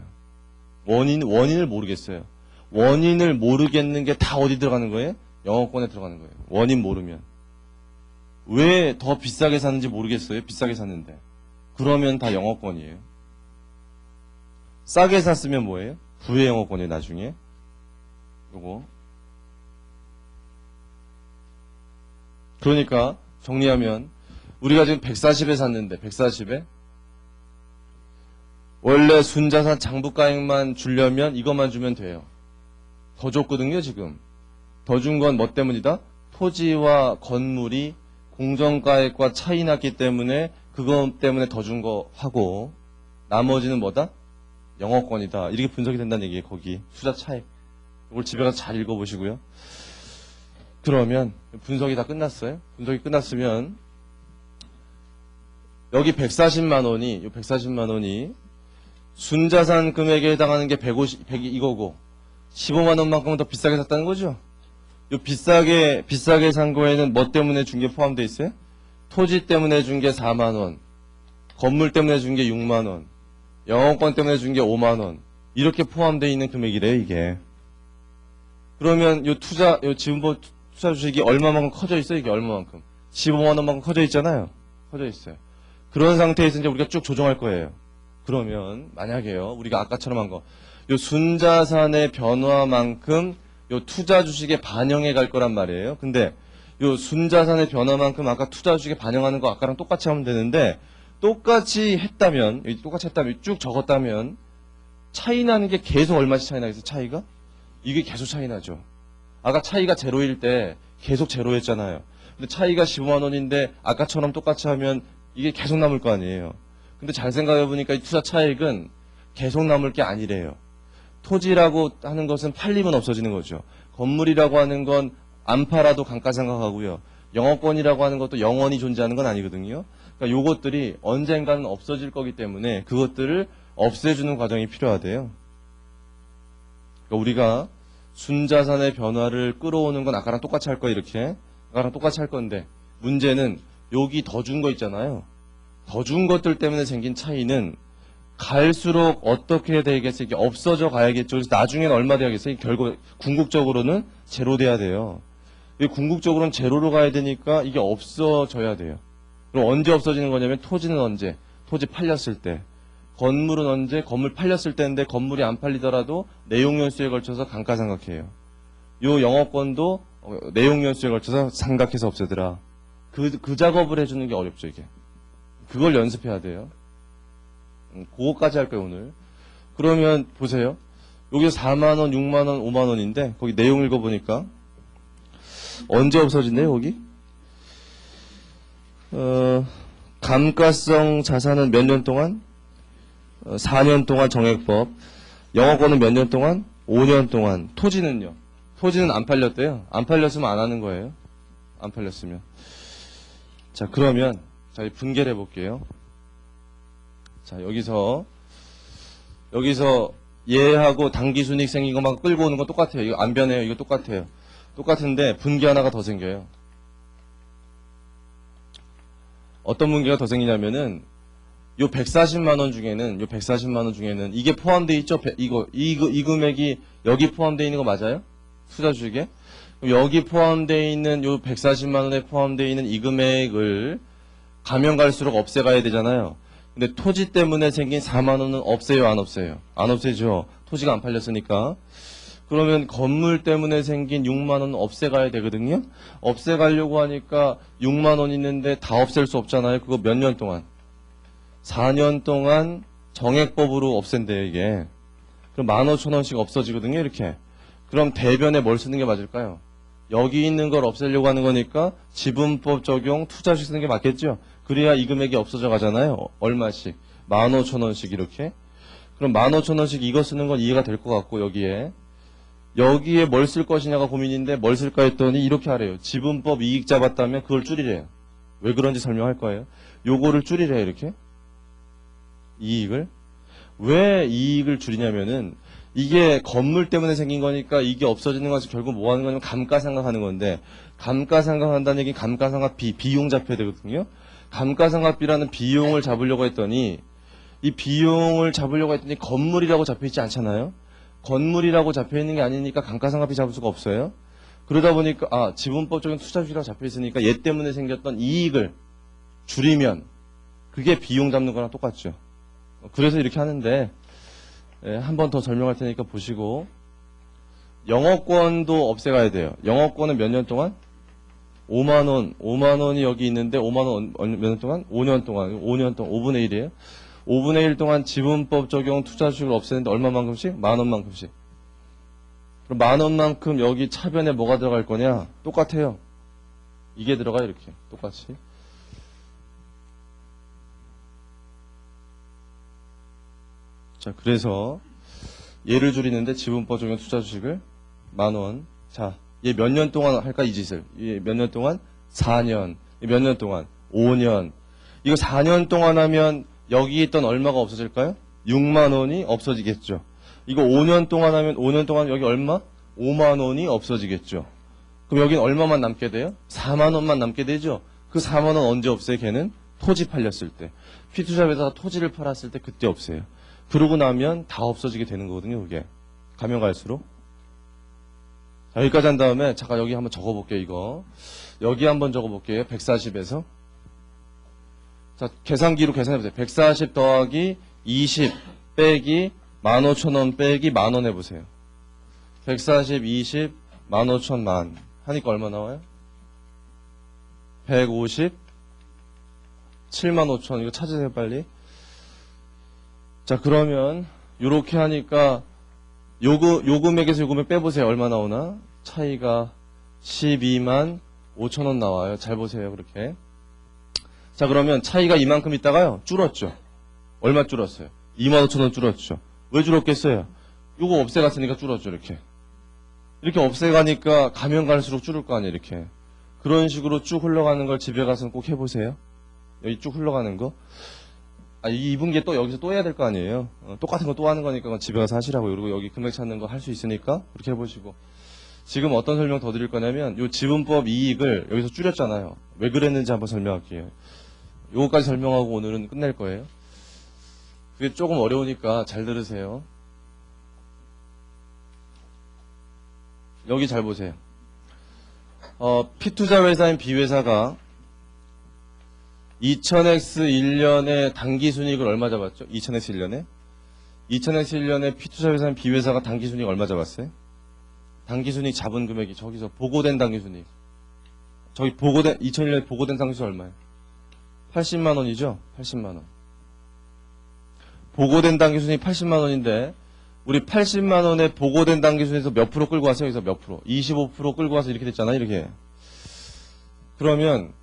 원인을 모르겠어요. 원인을 모르겠는 게 다 어디 들어가는 거예요? 영업권에 들어가는 거예요. 원인 모르면. 왜 더 비싸게 샀는지 모르겠어요. 비싸게 샀는데. 그러면 다 영어권이에요. 싸게 샀으면 뭐예요? 부의 영어권이에요, 나중에. 요거. 그러니까 정리하면 우리가 지금 140에 샀는데 140에 원래 순자산 장부가액만 주려면 이것만 주면 돼요. 더 줬거든요, 지금. 더 준 건 뭐 때문이다? 토지와 건물이 공정가액과 차이 났기 때문에 그것 때문에 더 준 거 하고 나머지는 뭐다? 영어권이다. 이렇게 분석이 된다는 얘기예요. 거기 투자 차익. 이걸 집에 가서 잘 읽어보시고요. 그러면 분석이 다 끝났어요. 분석이 끝났으면 여기 140만 원이 이 140만 원이 순자산 금액에 해당하는 게 100 이거고 15만 원만큼은 더 비싸게 샀다는 거죠. 이 비싸게 산 거에는 뭐 때문에 준 게 포함되어 있어요? 토지 때문에 준 게 4만 원, 건물 때문에 준 게 6만 원, 영어권 때문에 준 게 5만 원. 이렇게 포함되어 있는 금액이래요, 이게. 그러면 요 지분법 투자 주식이 얼마만큼 커져 있어요? 이게 얼마만큼? 15만 원만큼 커져 있잖아요. 커져 있어요. 그런 상태에서 이제 우리가 쭉 조정할 거예요. 그러면 만약에요, 우리가 아까처럼 한 거, 요 순자산의 변화만큼 요 투자 주식에 반영해 갈 거란 말이에요. 근데 요 순자산의 변화만큼 아까 투자 주식에 반영하는 거 아까랑 똑같이 하면 되는데 똑같이 했다면 쭉 적었다면 차이 나는 게 계속 얼마씩 차이 나겠어요? 차이가? 이게 계속 차이 나죠. 아까 차이가 제로일 때 계속 제로였잖아요. 근데 차이가 15만 원인데 아까처럼 똑같이 하면 이게 계속 남을 거 아니에요. 근데 잘 생각해 보니까 이 투자 차익은 계속 남을 게 아니래요. 토지라고 하는 것은 팔리면 없어지는 거죠. 건물이라고 하는 건 안 팔아도 감가상각하고요. 영어권이라고 하는 것도 영원히 존재하는 건 아니거든요. 그러니까 요것들이 언젠가는 없어질 거기 때문에 그것들을 없애주는 과정이 필요하대요. 그러니까 우리가 순자산의 변화를 끌어오는 건 아까랑 똑같이 할 거예요. 이렇게. 아까랑 똑같이 할 건데 문제는 여기 더 준 거 있잖아요. 더 준 것들 때문에 생긴 차이는 갈수록 어떻게 되겠어요? 이게 없어져 가야겠죠. 그래서 나중에는 얼마 돼야겠어요? 결국 궁극적으로는 제로 돼야 돼요. 궁극적으로는 제로로 가야 되니까 이게 없어져야 돼요. 그럼 언제 없어지는 거냐면 토지는 언제? 토지 팔렸을 때. 건물은 언제? 건물 팔렸을 때인데 건물이 안 팔리더라도 내용연수에 걸쳐서 감가상각해요. 요 영어권도 내용연수에 걸쳐서 상각해서 없애더라. 그 작업을 해주는 게 어렵죠, 이게. 그걸 연습해야 돼요. 그거까지 할 거예요, 오늘. 그러면 보세요. 여기서 4만원, 6만원, 5만원인데 거기 내용 읽어보니까 언제 없어진대요, 거기? 감가성 자산은 몇 년 동안? 4년 동안 정액법. 영어권은 몇 년 동안? 5년 동안. 토지는요? 토지는 안 팔렸대요. 안 팔렸으면 안 하는 거예요. 안 팔렸으면. 자, 그러면 자, 분개를 해볼게요. 자, 여기서 얘하고 당기순이익 생긴 것만 끌고 오는 건 똑같아요. 이거 안 변해요. 이거 똑같아요. 똑같은데 분개 하나가 더 생겨요. 어떤 분개가 더 생기냐면은 요 140만 원 중에는 이게 포함되어 있죠. 이 금액이 여기 포함되어 있는 거 맞아요? 투자 주식에? 여기 포함되어 있는 요 140만 원에 포함되어 있는 이 금액을 가면 갈수록 없애가야 되잖아요. 근데 토지 때문에 생긴 4만 원은 없애요, 안 없애요? 안 없애죠. 토지가 안 팔렸으니까. 그러면 건물 때문에 생긴 6만 원은 없애가야 되거든요. 없애가려고 하니까 6만 원 있는데 다 없앨 수 없잖아요. 그거 몇 년 동안? 4년 동안 정액법으로 없앤대요, 이게. 그럼 15,000원씩 없어지거든요, 이렇게. 그럼 대변에 뭘 쓰는 게 맞을까요? 여기 있는 걸 없애려고 하는 거니까 지분법 적용 투자식 쓰는 게 맞겠죠? 그래야 이 금액이 없어져 가잖아요. 얼마씩? 15,000원씩 이렇게. 그럼 15,000원씩 이거 쓰는 건 이해가 될 것 같고 여기에 뭘 쓸 것이냐가 고민인데 뭘 쓸까 했더니 이렇게 하래요. 지분법 이익 잡았다면 그걸 줄이래요. 왜 그런지 설명할 거예요. 요거를 줄이래요, 이렇게. 이익을. 왜 이익을 줄이냐면은 이게 건물 때문에 생긴 거니까 이게 없어지는 것이 결국 뭐 하는 거냐면 감가상각하는 건데 감가상각한다는 얘기는 감가상각비, 비용 잡혀야 되거든요. 감가상각비라는 비용을 잡으려고 했더니 이 비용을 잡으려고 했더니 건물이라고 잡혀있지 않잖아요. 건물이라고 잡혀있는 게 아니니까 감가상각비 잡을 수가 없어요. 그러다 보니까 지분법적인 투자주식이라고 잡혀 있으니까 얘 때문에 생겼던 이익을 줄이면 그게 비용 잡는 거랑 똑같죠. 그래서 이렇게 하는데 한 번 더 설명할 테니까 보시고 영업권도 없애가야 돼요. 영업권은 몇 년 동안? 5만 원. 5만 원이 여기 있는데 5만 원 몇 년 동안? 5년 동안. 5년 동안 5분의 1이에요. 5분의 1 동안 지분법 적용 투자주식을 없애는데 얼마만큼씩? 만 원만큼씩. 그럼 만 원만큼 여기 차변에 뭐가 들어갈 거냐? 똑같아요. 이게 들어가요, 이렇게. 똑같이. 자, 그래서 얘를 줄이는데 지분법 적용 투자주식을 만 원. 자, 얘 몇 년 동안 할까, 이 짓을? 얘 몇 년 동안? 4년. 얘 몇 년 동안? 5년. 이거 4년 동안 하면 여기 있던 얼마가 없어질까요? 6만 원이 없어지겠죠. 이거 5년 동안 하면 5년 동안 여기 얼마? 5만 원이 없어지겠죠. 그럼 여긴 얼마만 남게 돼요? 4만 원만 남게 되죠. 그 4만 원 언제 없애요? 걔는 토지 팔렸을 때. 피투자에다가 토지를 팔았을 때 그때 없애요. 그러고 나면 다 없어지게 되는 거거든요, 그게. 가면 갈수록. 자, 여기까지 한 다음에 잠깐 여기 한번 적어볼게요, 이거. 여기 한번 적어볼게요. 140에서. 자, 계산기로 계산해보세요. 140 더하기 20 빼기 15,000원 빼기 만원 해보세요. 140, 20, 15,000만. 하니까 얼마 나와요? 150, 75,000. 이거 찾으세요, 빨리. 자, 그러면 요렇게 하니까 요 금액에서 요 금액 빼보세요. 얼마 나오나? 차이가 12만 5천원 나와요. 잘 보세요. 그렇게. 자, 그러면 차이가 이만큼 있다가요. 줄었죠. 얼마 줄었어요? 2만 5천원 줄었죠. 왜 줄었겠어요? 요거 없애갔으니까 줄었죠. 이렇게. 이렇게 없애가니까 가면 갈수록 줄을 거 아니에요. 이렇게. 그런 식으로 쭉 흘러가는 걸 집에 가서는 꼭 해보세요. 여기 쭉 흘러가는 거. 이 2분기에 또 여기서 또 해야 될 거 아니에요. 똑같은 거 또 하는 거니까 집에 가서 하시라고. 그리고 여기 금액 찾는 거 할 수 있으니까 그렇게 해보시고. 지금 어떤 설명 더 드릴 거냐면 요 지분법 이익을 여기서 줄였잖아요. 왜 그랬는지 한번 설명할게요. 요거까지 설명하고 오늘은 끝낼 거예요. 그게 조금 어려우니까 잘 들으세요. 여기 잘 보세요. P투자 회사인 B회사가 2000X 1년에 당기순이익을 얼마 잡았죠? 2000X 1년에? 2000X 1년에 P투자 회사인 B회사가 당기순이익 얼마 잡았어요? 당기순이익 잡은 금액이 저기서 보고된 당기순이익. 저기 2001년에 보고된 당기순이익 얼마예요? 80만 원이죠? 80만 원. 보고된 당기순이익 80만 원인데 우리 80만 원에 보고된 당기순에서 몇 프로 끌고 왔어요? 여기서 몇 프로? 25% 끌고 와서 이렇게 됐잖아요. 이렇게. 그러면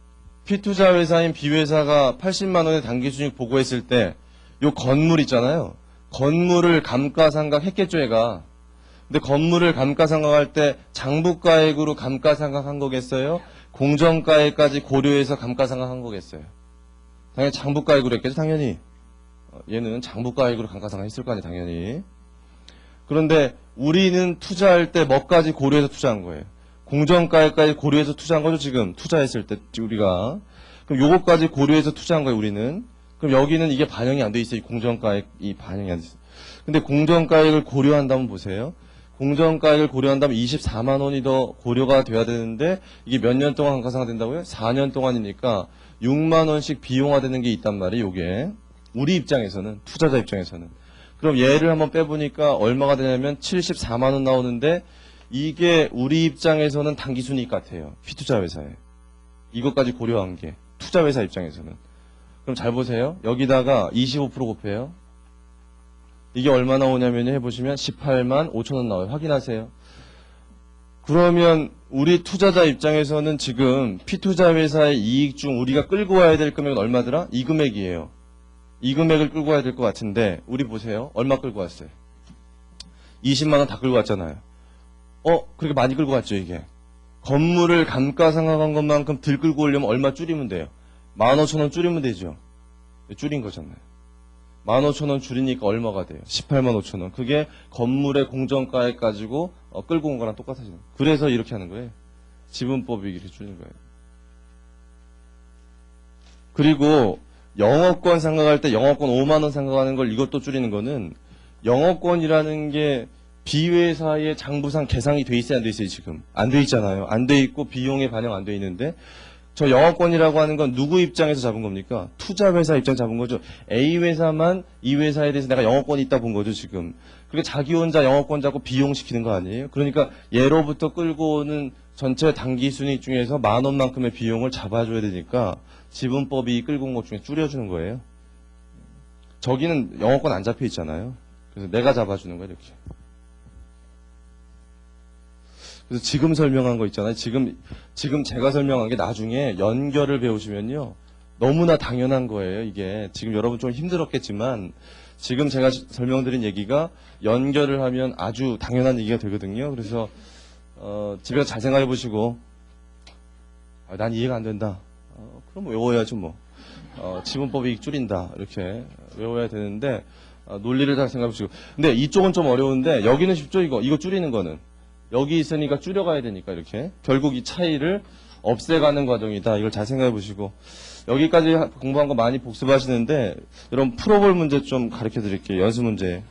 P투자 회사인 B회사가 80만 원의 당기순이익 보고했을 때 요 건물 있잖아요. 건물을 감가상각 했겠죠, 얘가. 근데 건물을 감가상각할 때 장부가액으로 감가상각한 거겠어요? 공정가액까지 고려해서 감가상각한 거겠어요? 당연히 장부가액으로 했겠죠, 당연히. 얘는 장부가액으로 감가상각했을 거 아니에요, 당연히. 그런데 우리는 투자할 때 뭐까지 고려해서 투자한 거예요? 공정가액까지 고려해서 투자한 거죠, 지금. 투자했을 때, 우리가. 그럼 요거까지 고려해서 투자한 거예요, 우리는. 그럼 여기는 이게 반영이 안 돼 있어요. 이 공정가액이 반영이 안 돼 있어요. 근데 공정가액을 고려한다면 보세요. 공정가액을 고려한다면 24만 원이 더 고려가 돼야 되는데 이게 몇 년 동안 감가상각 된다고요? 4년 동안이니까 6만 원씩 비용화되는 게 있단 말이에요, 요게. 우리 입장에서는, 투자자 입장에서는. 그럼 얘를 한번 빼보니까 얼마가 되냐면 74만 원 나오는데 이게 우리 입장에서는 당기순이익 같아요. P투자 회사에. 이것까지 고려한 게. 투자 회사 입장에서는. 그럼 잘 보세요. 여기다가 25% 곱해요. 이게 얼마 나오냐면 해보시면 18만 5천 원 나와요. 확인하세요. 그러면 우리 투자자 입장에서는 지금 P투자 회사의 이익 중 우리가 끌고 와야 될 금액은 얼마더라? 이 금액이에요. 이 금액을 끌고 와야 될 것 같은데 우리 보세요. 얼마 끌고 왔어요? 20만 원 다 끌고 왔잖아요. 그렇게 많이 끌고 왔죠, 이게. 건물을 감가상각한 것만큼 들 끌고 오려면 얼마 줄이면 돼요? 15,000원 줄이면 되죠. 줄인 거잖아요. 15,000원 줄이니까 얼마가 돼요? 18만 5천원. 그게 건물의 공정가액 가지고 끌고 온 거랑 똑같아지는 거예요. 그래서 이렇게 하는 거예요. 지분법이 이렇게 줄이는 거예요. 그리고 영업권 상각할 때 영업권 5만 원 상각하는 걸 이것도 줄이는 거는 영업권이라는 게 B회사의 장부상 계상이 돼 있어요, 안 돼 있어요, 지금? 안 돼 있잖아요. 안 돼 있고 비용에 반영 안 돼 있는데 저 영업권이라고 하는 건 누구 입장에서 잡은 겁니까? 투자회사 입장 잡은 거죠. A회사만 이 회사에 대해서 내가 영업권이 있다 본 거죠, 지금. 그게 자기 혼자 영업권 잡고 비용시키는 거 아니에요? 그러니까 예로부터 끌고 오는 전체 단기 순이익 중에서 10,000원만큼의 비용을 잡아줘야 되니까 지분법이 끌고 온 것 중에 줄여주는 거예요. 저기는 영업권 안 잡혀 있잖아요. 그래서 내가 잡아주는 거예요, 이렇게. 그래서 지금 설명한 거 있잖아요. 지금 제가 설명한 게 나중에 연결을 배우시면요. 너무나 당연한 거예요, 이게. 지금 여러분 좀 힘들었겠지만, 지금 제가 설명드린 얘기가 연결을 하면 아주 당연한 얘기가 되거든요. 그래서, 집에서 잘 생각해 보시고, 난 이해가 안 된다. 그럼 외워야죠, 뭐. 지분법이 줄인다. 이렇게 외워야 되는데, 논리를 잘 생각해 보시고. 근데 이쪽은 좀 어려운데, 여기는 쉽죠, 이거 줄이는 거는. 여기 있으니까 줄여가야 되니까 이렇게 결국 이 차이를 없애가는 과정이다. 이걸 잘 생각해 보시고 여기까지 공부한 거 많이 복습하시는데 여러분 풀어볼 문제 좀 가르쳐 드릴게요. 연습 문제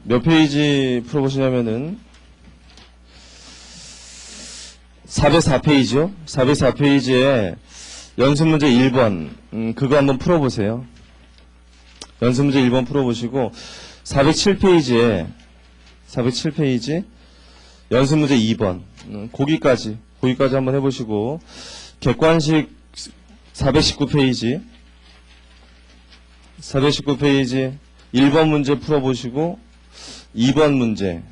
몇 페이지 풀어보시냐면은 404페이지요. 404페이지에 연습 문제 1번 그거 한번 풀어보세요. 연습 문제 1번 풀어보시고 407페이지 연습 문제 2번 거기까지 한번 해보시고 객관식 419페이지 1번 문제 풀어보시고 2번 문제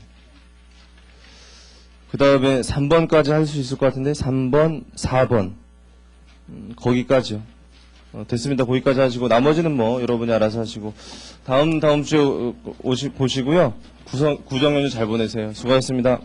그 다음에 3번까지 할 수 있을 것 같은데 3번, 4번 거기까지요. 됐습니다. 거기까지 하시고 나머지는 뭐 여러분이 알아서 하시고 다음 주에 보시고요. 구정 연휴 잘 보내세요. 수고하셨습니다.